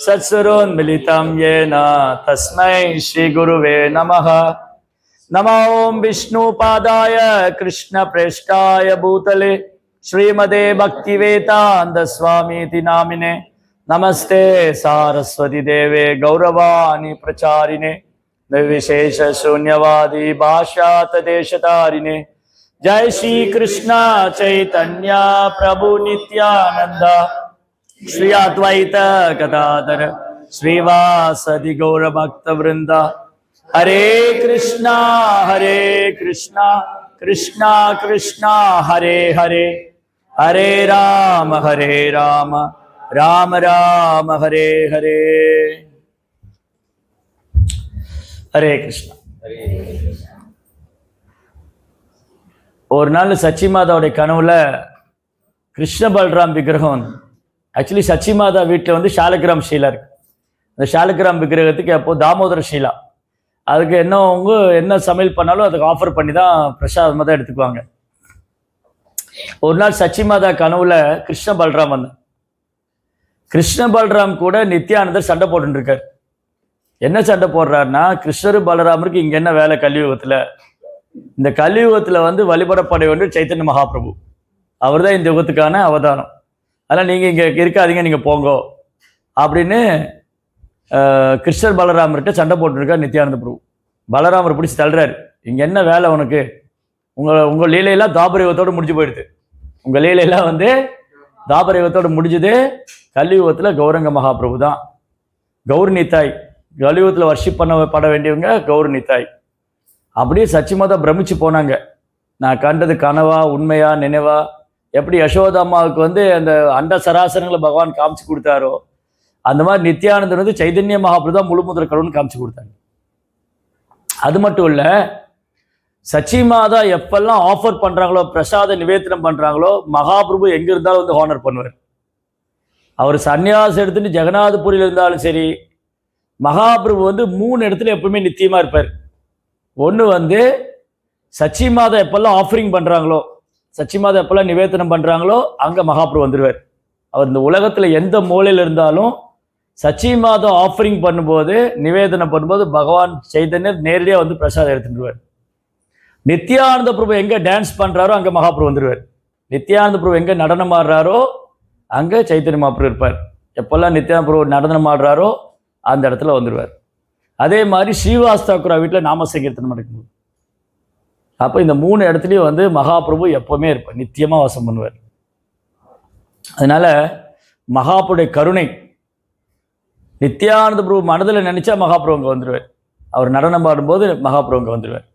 सत्सुरोन्मिलितं येन तस्मै श्रीगुरुवे नमः। नमो ओं विष्णुपादाय कृष्णप्रेष्ठाय भूतले श्रीमते भक्तिवेदान्त स्वामीति नामिने। नमस्ते सारस्वती देवे गौरवाणी प्रचारिणे निर्विशेष शून्यवादी भाष्यात देशतारिणे। जय श्री कृष्ण चैतन्य प्रभु नित्यानंद श्री अद्वैत गदाधर श्रीवासदि गौर भक्त वृंद। हरे कृष्णा कृष्णा कृष्णा हरे हरे, हरे राम राम राम हरे हरे। हरे कृष्णा। ஒரு நாள் சச்சி மாதாவுடைய கனவுல கிருஷ்ண பல்ராம் விக்கிரகம், ஆக்சுவலி சச்சி மாதா வீட்டில் வந்து ஷாலகிராம் ஷீலா இருக்கு. அந்த ஷாலகிராம் விக்கிரகத்துக்கு அப்போ தாமோதர ஷீலா, அதுக்கு என்ன சமையல் பண்ணாலும் அதுக்கு ஆஃபர் பண்ணி தான் பிரசாதமாக தான் எடுத்துக்குவாங்க. ஒரு நாள் சச்சி மாதா கனவுல கிருஷ்ண பல்ராம் வந்தார். கிருஷ்ண பல்ராம் கூட நித்யானந்தர் சண்டை போட்டுருக்கார். என்ன சண்டை போடுறாருன்னா, கிருஷ்ணர் பலராமருக்கு இங்கே என்ன வேலை கலியுகத்தில், இந்த கலியுகத்தில் வந்து வழிபடப்பட வேண்டும் சைத்தன்ய மகாபிரபு, அவர் தான் இந்த யுகத்துக்கான அவதாரம், அதனால் நீங்கள் இங்கே இருக்காதீங்க, நீங்கள் போங்கோ அப்படின்னு கிருஷ்ணர் பலராமர்கிட்ட சண்டை போட்டுருக்கார் நித்யானந்த பிரபு. பலராமர் பிடிச்சி தள்ளுறாரு, இங்கே என்ன வேலை உனக்கு, உங்கள் லீலையெல்லாம் தாபர யுகத்தோடு முடிஞ்சு போயிடுது, உங்கள் லீலையெல்லாம் வந்து தாபர யுகத்தோடு முடிஞ்சுது, கலியுகத்தில் கௌரங்க மகாபிரபு தான் கௌர் நித்தாய், கலியுகத்தில் வர்ஷிப் பண்ணப்பட வேண்டியவங்க கௌர் நித்தாய். அப்படியே சச்சி மாதா பிரமிச்சு போனாங்க, நான் கண்டது கனவா உண்மையா நினைவா, எப்படி யசோதாமாவுக்கு வந்து அந்த அண்ட சராசரங்களை பகவான் காமிச்சு கொடுத்தாரோ அந்த மாதிரி நித்யானந்தன் வந்து சைதன்ய மகாபிரபு தான் முழு முதல் கடவுள்னு காமிச்சு கொடுத்தாங்க. அது மட்டும் இல்ல, சச்சி மாதா எப்பெல்லாம் ஆஃபர் பண்றாங்களோ, பிரசாத நிவேதனம் பண்றாங்களோ, மகாபிரபு எங்க இருந்தாலும் வந்து ஹானர் பண்ணுவார். அவர் சன்னியாசம் எடுத்துட்டு ஜெகநாதபுரியில் இருந்தாலும் சரி, மகாபிரபு வந்து 3 இடத்துல எப்பவுமே நித்தியமா இருப்பார். ஒன்று வந்து சச்சி மாதா எப்பெல்லாம் ஆஃபரிங் பண்ணுறாங்களோ, சச்சி மாதா எப்பெல்லாம் நிவேதனம் பண்ணுறாங்களோ அங்கே மகாபிரபு வந்துடுவார். அவர் இந்த உலகத்தில் எந்த மூலையில் இருந்தாலும் சச்சி மாதா ஆஃபரிங் பண்ணும்போது, நிவேதனம் பண்ணும்போது பகவான் சைதன்யர் நேரடியாக வந்து பிரசாதம் எடுத்துட்டுருவார். நித்யானந்த பிரபு எங்கே டான்ஸ் பண்ணுறாரோ அங்கே மகாபிரபு வந்துடுவார். நித்யானந்த பிரபு எங்கே நடனம் ஆடுறாரோ அங்கே சைத்தன்ய மகாபிரபு இருப்பார். எப்பெல்லாம் நித்யானந்த பிரபு நடனம் ஆடுறாரோ அந்த இடத்துல வந்துடுவார். அதே மாதிரி ஸ்ரீவாஸ் தாக்கூரா வீட்டில் நாம சங்கீர்த்தனம் நடக்கும்போது, அப்போ இந்த 3 இடத்துலையும் வந்து மகாபிரபு எப்பவுமே இருப்பார், நித்தியமாக வாசம் பண்ணுவார். அதனால மகாபிரபுடைய கருணை, நித்யானந்த பிரபு மனதில் நினைச்சா மகாபிரபு அங்கே வந்துடுவார். அவர் நடனம் பாடும்போது மகாபிரபு அங்கே வந்துடுவார்.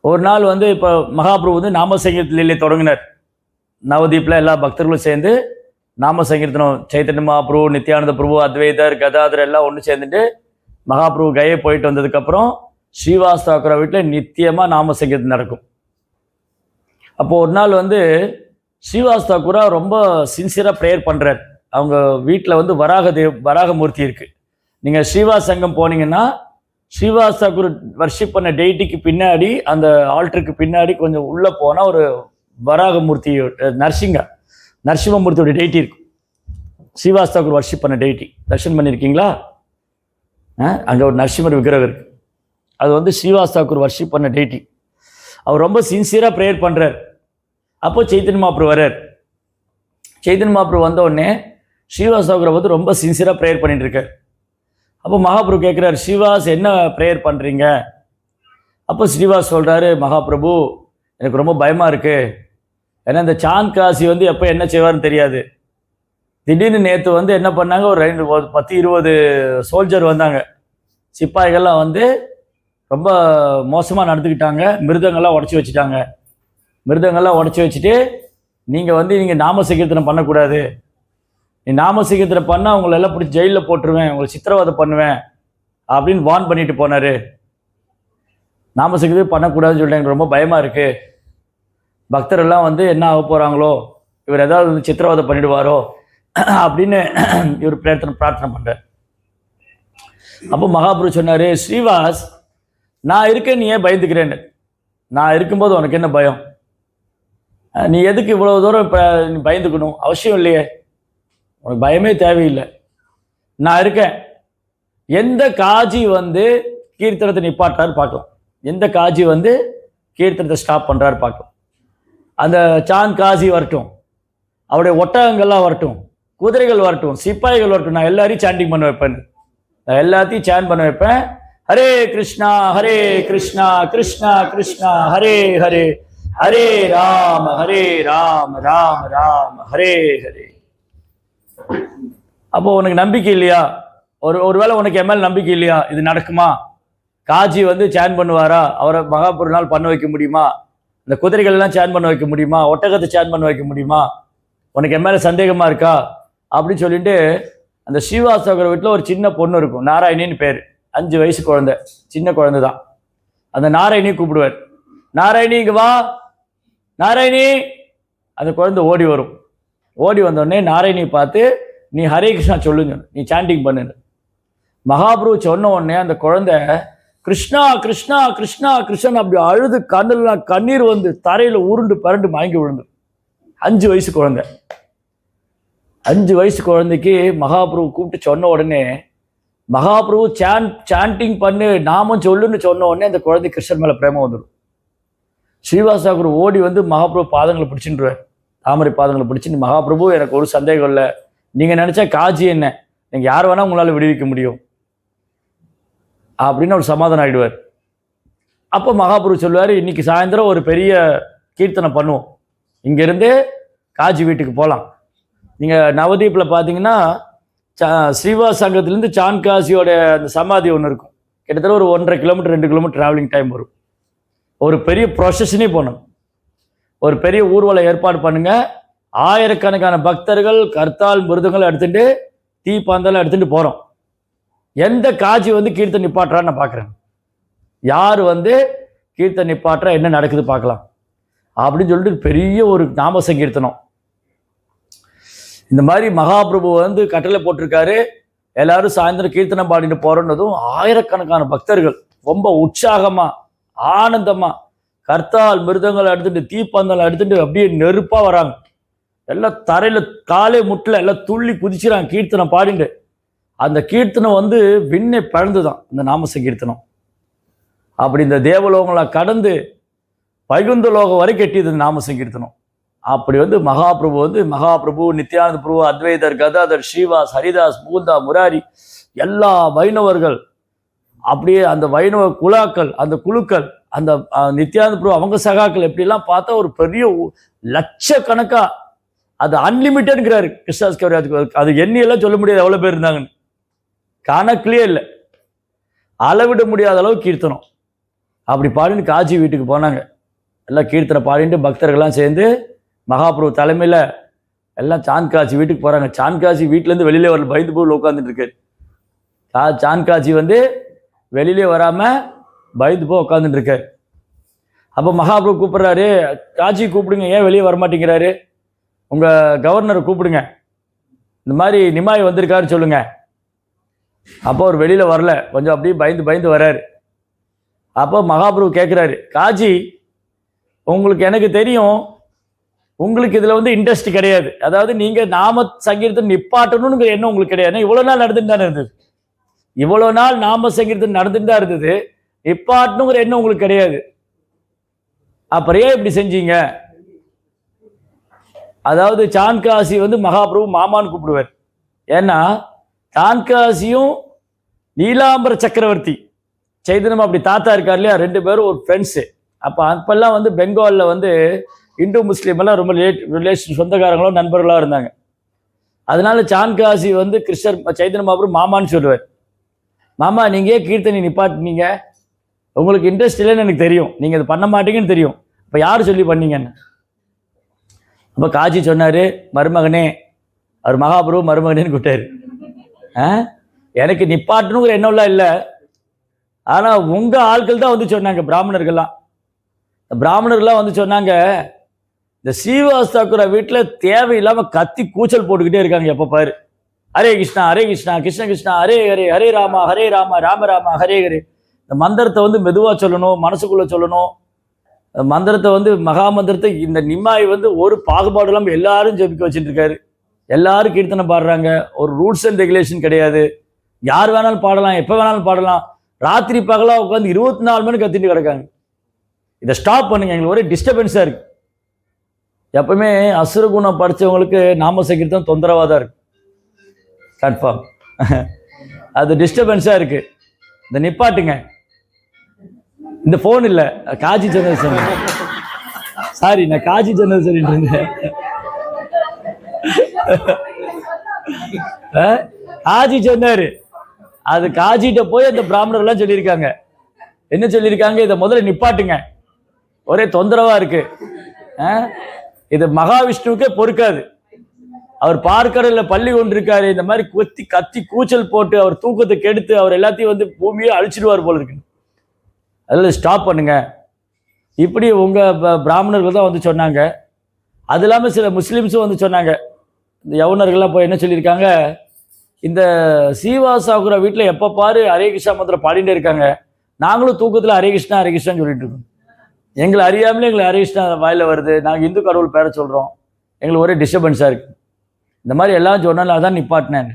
ஒரு நாள் வந்து இப்போ மகாபிரபு வந்து நாம சங்கீர்த்தலையிலே தொடங்கினார். நவதீப்பில் எல்லா பக்தர்களும் சேர்ந்து நாம சங்கீர்த்தனம், சைத்தன்ய மகாபிரபு, நித்யானந்த பிரபு, அத்வைதர், கதாதர் எல்லாம் ஒன்று சேர்ந்துட்டு மகாபிரபு கையை போயிட்டு வந்ததுக்கப்புறம் ஸ்ரீவாஸ் தாக்கூரா வீட்டில் நித்தியமாக நாம சங்கீர்த்தனம் நடக்கும். அப்போது ஒரு நாள் வந்து ஸ்ரீவாஸ் தாக்கூரா ரொம்ப சின்சியராக ப்ரேயர் பண்ணுறார். அவங்க வீட்டில் வந்து வராகமூர்த்தி இருக்குது. நீங்கள் ஸ்ரீவாஸ் சங்கம் போனீங்கன்னா ஸ்ரீவாஸ் தாக்கூர் வர்ஷிப் பண்ண டெய்ட்டிக்கு பின்னாடி, அந்த ஆல்டருக்கு பின்னாடி கொஞ்சம் உள்ளே போனால் ஒரு வராகமூர்த்தி, நரசிம்மமூர்த்தியோட டெய்ட்டி இருக்கும். ஸ்ரீவாஸ் தாக்கூர் வர்ஷிப் பண்ண டெய்ட்டி தர்ஷன் பண்ணியிருக்கீங்களா? அங்கே ஒரு நரசிம்மர் விக்கிரகம் இருக்குது. அது வந்து ஸ்ரீவாஸ் தாக்கூர் வர்ஷிப் பண்ண டெய்ட்டி. அவர் ரொம்ப சின்சியராக ப்ரேயர் பண்ணுறார். அப்போ சைத்தன்ய மகாபிரபு வர்றார். சைத்தன்ய மகாபிரபு வந்த உடனே ஸ்ரீவாஸ் தாக்கூரை வந்து ரொம்ப சின்சியராக ப்ரேயர் பண்ணிட்டு இருக்கார். அப்போ மகாபிரபு கேட்குறாரு, ஸ்ரீவாஸ் என்ன ப்ரேயர் பண்ணுறீங்க? அப்போ ஸ்ரீவாஸ் சொல்கிறாரு, மகாபிரபு எனக்கு ரொம்ப பயமாக இருக்குது, ஏன்னா இந்த சாந்த் காசி வந்து எப்போ என்ன செய்வார்னு தெரியாது. திடீர்னு நேற்று வந்து என்ன பண்ணாங்க, ஒரு 10-20 சோல்ஜர் வந்தாங்க, சிப்பாய்கள்லாம் வந்து ரொம்ப மோசமாக நடந்துக்கிட்டாங்க, மிருதங்கள்லாம் உடச்சி வச்சுட்டாங்க. மிருதங்கள்லாம் உடச்சி வச்சுட்டு நீங்கள் நாம சங்கீர்த்தனம் பண்ணக்கூடாது, நீ நாம சங்கீர்த்தனம் பண்ணால் உங்களை எல்லாம் பிடிச்சி ஜெயிலில் போட்டுருவேன், உங்களை சித்திரவதை பண்ணுவேன் அப்படின்னு வார்ன் பண்ணிட்டு போனார். நாம சங்கீர்த்தனம் பண்ணக்கூடாதுன்னு சொல்லிட்டு எனக்கு ரொம்ப பயமாக இருக்குது, பக்தரெல்லாம் வந்து என்ன ஆக போகிறாங்களோ, இவர் ஏதாவது வந்து சித்திரவதை பண்ணிடுவாரோ அப்படின்னு இவர் பிரார்த்தனை பண்ணுறார். அப்போ மகாபிரபு சொன்னார், ஸ்ரீவாஸ் நான் இருக்கேன், நீ ஏன் பயந்துக்கிறேன்னு, நான் இருக்கும்போது உனக்கு என்ன பயம், நீ எதுக்கு இவ்வளோ தூரம் இப்போ நீ பயந்துக்கணும்? அவசியம் இல்லையே, உனக்கு பயமே தேவையில்லை, நான் இருக்கேன். எந்த காஜி வந்து கீர்த்தனத்தை நிப்பாட்டாரு பார்க்கலாம், எந்த காஜி வந்து கீர்த்தனத்தை ஸ்டாப் பண்ணுறாரு பார்க்கலாம். அந்த சாந்த் காசி வரட்டும், அவருடைய ஒட்டகங்கள்லாம் வரட்டும், குதிரைகள் வரட்டும், சிப்பாய்கள் வரட்டும், நான் எல்லாரையும் சாண்டிங் பண்ண வைப்பேன். நான் எல்லாத்தையும் சாண்ட் பண்ண வைப்பேன். ஹரே கிருஷ்ணா கிருஷ்ணா கிருஷ்ணா ஹரே ஹரே, ஹரே ராம ராம ராம ஹரே ஹரே. அப்போ உனக்கு நம்பிக்கை இல்லையா? ஒருவேளை உனக்கு எம்எல் நம்பிக்கை இல்லையா? இது நடக்குமா? காஜி வந்து சேன் பண்ணுவாரா? அவரை மகாபுரு நாள் பண்ண வைக்க முடியுமா? இந்த குதிரைகள் எல்லாம் சேன் பண்ண வைக்க முடியுமா? ஒட்டகத்தை சேன் பண்ண வைக்க முடியுமா? உனக்கு எம்எல்ஏ சந்தேகமா இருக்கா அப்படின்னு சொல்லிட்டு அந்த ஸ்ரீவாஸ்தவர் வீட்டில் ஒரு சின்ன பொண்ணு இருக்கும், நாராயணின்னு பேர். 5 வயசு குழந்தை, சின்ன குழந்தை தான். அந்த நாராயணி கூப்பிடுவார், நாராயணி இங்க வா, நாராயணி. அந்த குழந்தை ஓடி வரும். ஓடி வந்தோடனே நாராயணி பார்த்து, நீ ஹரே கிருஷ்ணா சொல்லுங்க, நீ சாண்டிங் பண்ணு. மகாபிரபு சொன்ன உடனே அந்த குழந்தை கிருஷ்ணா கிருஷ்ணா கிருஷ்ணா கிருஷ்ணன் அப்படி அழுது கண்ணுலாம் கண்ணீர் வந்து தரையில உருண்டு பரண்டு மயங்கி விழுந்து. 5 வயசு குழந்தை. 5 வயசு குழந்தைக்கு மகாபிரபு கூப்பிட்டு சொன்ன உடனே, மகாபிரபு சாண்டிங் பண்ணு, நாமும் சொல்லுன்னு சொன்ன உடனே அந்த குழந்தை கிருஷ்ணன் மேல பிரேமம் வந்துடும். ஸ்ரீவாசாகர் ஓடி வந்து மகாபிரபு பாதங்களை பிடிச்சுருவார், தாமரை பாதங்களை பிடிச்சின்னு, மகாபிரபு எனக்கு ஒரு சந்தேகம் இல்லை, நீங்க நினைச்சா காஜி என்ன, நீங்க யார் வேணா உங்களால விடுவிக்க முடியும் அப்படின்னு அவர் சமாதானம் ஆகிடுவார். அப்போ மகாபிரபு சொல்லுவார், இன்னைக்கு சாயந்தரம் ஒரு பெரிய கீர்த்தனை பண்ணுவோம், இங்கேருந்து காஜி வீட்டுக்கு போகலாம். நீங்கள் நவதீப்பில் பார்த்தீங்கன்னா ஸ்ரீவாஸ் சங்கத்திலேருந்து சான்காசியோட அந்த சமாதி ஒன்று இருக்கும். கிட்டத்தட்ட ஒரு 1.5 கிலோமீட்டர் 2 கிலோமீட்டர் ட்ராவலிங் டைம் வரும். ஒரு பெரிய ப்ரொசஷனே போகணும், ஒரு பெரிய ஊர்வலம் ஏற்பாடு பண்ணுங்க. ஆயிரக்கணக்கான பக்தர்கள் கர்த்தால் மிருதங்களை எடுத்துட்டு தீப்பாந்தெல்லாம் எடுத்துட்டு போகிறோம். எந்த காஜி வந்து கீர்த்தனை நிப்பாட்டுறான்னு நான் பார்க்குறேன், யார் வந்து கீர்த்தனை நிப்பாட்டுறா, என்ன நடக்குது பார்க்கலாம் அப்படின்னு சொல்லிட்டு பெரிய ஒரு நாம சங்கீர்த்தனம். இந்த மாதிரி மகாபிரபு வந்து கட்டளை போட்டிருக்காரு, எல்லாரும் சாயந்தரம் கீர்த்தனம் பாடிட்டு போறோன்னதும் ஆயிரக்கணக்கான பக்தர்கள் ரொம்ப உற்சாகமா ஆனந்தமா கர்த்தால் மிருதங்களை எடுத்துட்டு தீப்பந்தங்களை எடுத்துட்டு அப்படியே நெருப்பா வராங்க. எல்லாம் தரையில காலே முட்டில் எல்லாம் துள்ளி குதிச்சுறாங்க கீர்த்தனம் பாடிட்டு. அந்த கீர்த்தனம் வந்து விண்ணை பழந்துதான் இந்த நாம சங்கீர்த்தனம். அப்படி இந்த தேவலோகங்களை கடந்து வைகுந்த லோகம் வரை கட்டியது நாம சங்கீர்த்தனம். அப்படி வந்து மகாபிரபு நித்யானந்த பிரபு, அத்வைதர், கதாதர், ஸ்ரீவாஸ், ஹரிதாஸ், முகுந்தா, முராரி, எல்லா வைணவர்கள், அப்படியே அந்த வைணவ குழாக்கள், அந்த குழுக்கள், அந்த நித்யானந்த பிரபு அவங்க சகாக்கள், எப்படிலாம் பார்த்தா ஒரு பெரிய லட்சக்கணக்கா, அது அன்லிமிட்டட்ங்கிறாரு கிருஷ்ணாஸ் கவராஜ். அது எண்ணியெல்லாம் சொல்ல முடியாது எவ்வளவு பேர் இருந்தாங்கன்னு, கணக்குலயே இல்லை, அளவிட முடியாத அளவு கீர்த்தனம். அப்படி பாடிட்டு காஜி வீட்டுக்கு போனாங்க. எல்லாம் கீர்த்தனை பாடிட்டு பக்தர்கள்லாம் சேர்ந்து மகாபிரபு தலைமையில் எல்லாம் சாந்த்காஜி வீட்டுக்கு போகிறாங்க. சாந்த்காஜி வீட்டிலேருந்து வெளியிலே வரல, பயந்து போய் உட்காந்துட்டு இருக்காரு. சாந்த்காஜி வந்து வெளியிலே வராமல் பயந்து போய் உட்காந்துட்டு இருக்காரு. அப்போ மகாபிரபு கூப்பிட்றாரு, காஜி கூப்பிடுங்க, ஏன் வெளியே வரமாட்டேங்கிறாரு, உங்கள் கவர்னரை கூப்பிடுங்க, இந்த மாதிரி நிமாய் வந்திருக்காரு சொல்லுங்க. அப்போ அவர் வெளியில் வரல, கொஞ்சம் அப்படியே பயந்து வர்றாரு. அப்போ மகாபிரபு கேட்குறாரு, காஜி உங்களுக்கு எனக்கு தெரியும், உங்களுக்கு இதில் வந்து இன்ட்ரெஸ்ட் கிடையாது, அதாவது நீங்கள் நாம சங்கீர்த்தம் நிப்பாட்டணுங்கிற எண்ணம் உங்களுக்கு கிடையாது. இவ்வளோ நாள் நடந்துட்டு தானே இருந்தது, இவ்வளோ நாள் நாம சங்கீர்த்தம் நடந்துட்டு தான் இருந்தது, நிப்பாட்டணுங்கிற எண்ணம் உங்களுக்கு கிடையாது, அப்புறம் ஏன் இப்படி செஞ்சீங்க? அதாவது சான்காசி வந்து மகாபிரபு மாமான்னு கூப்பிடுவார். ஏன்னா சான்காசியும் நீலாம்பர சக்கரவர்த்தி சைதன்யம் அப்படி தாத்தா இருக்கார் இல்லையா, 2 பேரும் ஒரு ஃப்ரெண்ட்ஸு. அப்பெல்லாம் வந்து பெங்காலில் வந்து இந்து முஸ்லீம் எல்லாம் ரொம்ப ரிலேஷன், சொந்தக்காரங்களும் நண்பர்களாக இருந்தாங்க. அதனால சான்காசி வந்து கிருஷ்ணர் சைதன்ய மகாபிரபு மாமான்னு சொல்லுவார். மாமா நீங்கள் ஏன் கீர்த்தனை நிப்பாட்டினீங்க, உங்களுக்கு இன்ட்ரெஸ்ட் இல்லைன்னு எனக்கு தெரியும், நீங்கள் இது பண்ண மாட்டீங்கன்னு தெரியும், இப்போ யார் சொல்லி பண்ணீங்கன்னு. அப்போ காஜி சொன்னார், மருமகனே, அவர் மகாபிரபு மருமகனேன்னு கூப்பிட்டாரு. எனக்கு நிப்பாட்டணுங்கிற எண்ணம்லாம் இல்லை, ஆனால் உங்கள் ஆட்கள் தான் வந்து சொன்னாங்க, பிராமணர்கள்லாம் வந்து சொன்னாங்க, இந்த ஸ்ரீவாஸ் தாக்கூர் வீட்டில் தேவையில்லாமல் கத்தி கூச்சல் போட்டுக்கிட்டே இருக்காங்க எப்போ பாரு, ஹரே கிருஷ்ணா கிருஷ்ண கிருஷ்ணா ஹரே ஹரே, ஹரே ராமா ராம ராம ஹரே ஹரே. இந்த மந்திரத்தை வந்து மெதுவாக சொல்லணும், மனசுக்குள்ளே சொல்லணும், மந்திரத்தை வந்து மகா மந்திரத்தை இந்த நிம்மாய் வந்து ஒரு பாகுபாடு இல்லாமல் எல்லாரும் ஜெபிக்க வச்சுட்டு இருக்காரு. எல்லாரும் கீர்த்தனை பாடுறாங்க. ஒரு ரூல்ஸ் அண்ட் ரெகுலேஷன் கிடையாது. யார் வேணாலும் பாடலாம், எப்போ வேணாலும் பாடலாம். ராத்திரி பகலாக உட்காந்து 24 மணி கத்திட்டு கிடக்காங்க. இதை ஸ்டாப் பண்ணுங்க, எங்களுக்கு ஒரே டிஸ்டர்பன்ஸாக இருக்கு. எப்பவுமே அசுரகுணம் படித்தவங்களுக்கு நாம சங்கீர்த்தம் தொந்தரவாக தான் இருக்கு. கன்ஃபார்ம் அது டிஸ்டர்பன்ஸாக இருக்கு. இந்த நிப்பாட்டுங்க. இந்த ஃபோன் இல்லை, காஜி சேனல் சொன்னேன். சாரி, நான் காஜி சேனல் சொல்லிட்டு இருந்தேன். காஜி சொன்னாரு. அது காஜிட்ட போய் அந்த பிராமணர்லாம் சொல்லியிருக்காங்க. என்ன சொல்லியிருக்காங்க? இதை முதல்ல நிப்பாட்டுங்க, ஒரே தொந்தரவா இருக்கு. இது மகாவிஷ்ணுவுக்கே பொறுக்காது. அவர் பார்க்கறதுல பள்ளி கொண்டு இருக்காரு. இந்த மாதிரி கத்தி கூச்சல் போட்டு அவர் தூக்கத்தை கெடுத்து அவர் எல்லாத்தையும் வந்து பூமியை அழிச்சிடுவார் போல இருக்கு. அதில் ஸ்டாப் பண்ணுங்க. இப்படி உங்க பிராமணர்கள் தான் வந்து சொன்னாங்க. அது இல்லாமல் சில முஸ்லீம்ஸும் வந்து சொன்னாங்க. இந்த யவுனர்கள்லாம் போய் என்ன சொல்லியிருக்காங்க? இந்த சீவாசாகுரா வீட்டில் எப்போ பாரு ஹரே கிருஷ்ணா மந்திரம் பாடிட்டே இருக்காங்க. நாங்களும் தூக்கத்தில் ஹரே கிருஷ்ணா ஹரே கிருஷ்ணான்னு சொல்லிட்டு இருக்கோம். எங்களை அறியாமலே எங்களை ஹரே கிருஷ்ணா வாயில வருது. நாங்கள் இந்து கடவுள் பேரை சொல்கிறோம். எங்களுக்கு ஒரே டிஸ்டர்பன்ஸாக இருக்கு. இந்த மாதிரி எல்லாம் சொன்னாலும் அதான் நிப்பாட்டினேன்.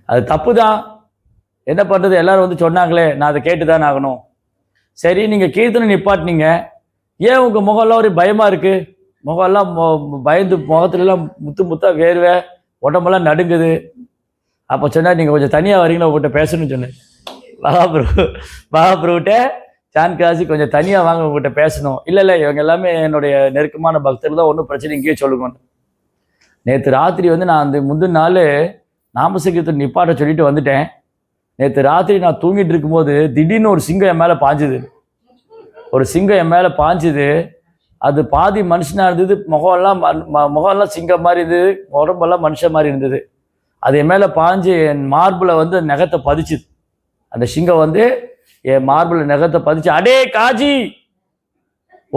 அது தப்பு தான். என்ன பண்ணுறது? எல்லாரும் வந்து சொன்னாங்களே, நான் அதை கேட்டு தான் ஆகணும். சரி, நீங்கள் கீர்த்தனை நிப்பாட்டினீங்க, ஏன் உங்கள் முகம்லாம் ஒரு பயமாக இருக்குது? முகம்லாம் பயந்து முகத்துலலாம் முத்து முத்தாக வேர்வை, உடம்பெல்லாம் நடுங்குது. அப்போ சொன்னால் நீங்கள் கொஞ்சம் தனியாக வரீங்களா, உங்கள்கிட்ட பேசணும்னு சொன்னேன். மகாபிரபுகிட்ட சான்காசி கொஞ்சம் தனியாக வாங்க, உங்கள்கிட்ட பேசணும். இல்லை இவங்க எல்லாமே என்னுடைய நெருக்கமான பக்தர்கள் தான், ஒன்றும் பிரச்சனை இங்கேயே சொல்லுங்க. நேற்று ராத்திரி வந்து நான் அந்த முந்தின நாள் நாமசங்கீர்த்தனை நிப்பாட்ட சொல்லிட்டு வந்துட்டேன். நேற்று ராத்திரி நான் தூங்கிட்டு இருக்கும்போது திடீர்னு ஒரு சிங்கம் என் மேலே பாஞ்சுது. ஒரு சிங்கம் என் மேலே பாஞ்சுது. அது பாதி மனுஷனாக இருந்தது. முகம்லாம் சிங்கம் மாதிரி இருந்தது, உடம்பெல்லாம் மனுஷன் மாதிரி இருந்தது. அது என் மேலே பாஞ்சு என் மார்பில் வந்து நகத்தை பதிச்சுது. அந்த சிங்கம் வந்து என் மார்பில் நகத்தை பதிச்சு, அடே காஜி,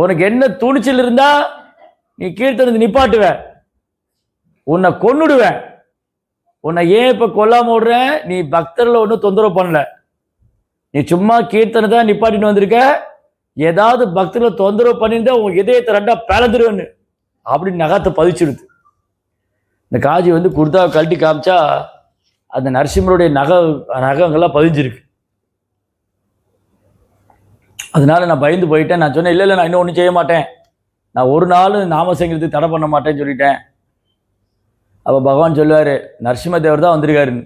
உனக்கு என்ன துணிச்சல் இருந்தா நீ கீர்த்தனை நிப்பாட்டுவ, உன்னை கொன்னுடுவேன். உன்னை ஏன் இப்போ கொல்லாம விடுறேன்? நீ பக்தர்களை ஒன்றும் தொந்தரவு பண்ணல, நீ சும்மா கீர்த்தனை தான் நிப்பாட்டின்னு வந்திருக்க. ஏதாவது பக்தர்களை தொந்தரவு பண்ணியிருந்தா உன் இதயத்தை ரெண்டா பிளந்துருவேன்னு அப்படின்னு நகத்தை பதிச்சிடுது. இந்த காஜி வந்து குர்தாவை கழட்டி காமிச்சா அந்த நரசிம்மருடைய நகங்கள்லாம் பதிஞ்சிருக்கு. அதனால நான் பயந்து போயிட்டேன். நான் சொன்னேன், இல்லை நான் இன்னும் ஒன்றும் செய்ய மாட்டேன், நான் ஒரு நாள் நாமசங்கீர்த்தத்துக்கு தடை பண்ண மாட்டேன்னு சொல்லிட்டேன். அப்போ பகவான் சொல்லுவார், நரசிம்மதேவர் தான் வந்திருக்காருன்னு.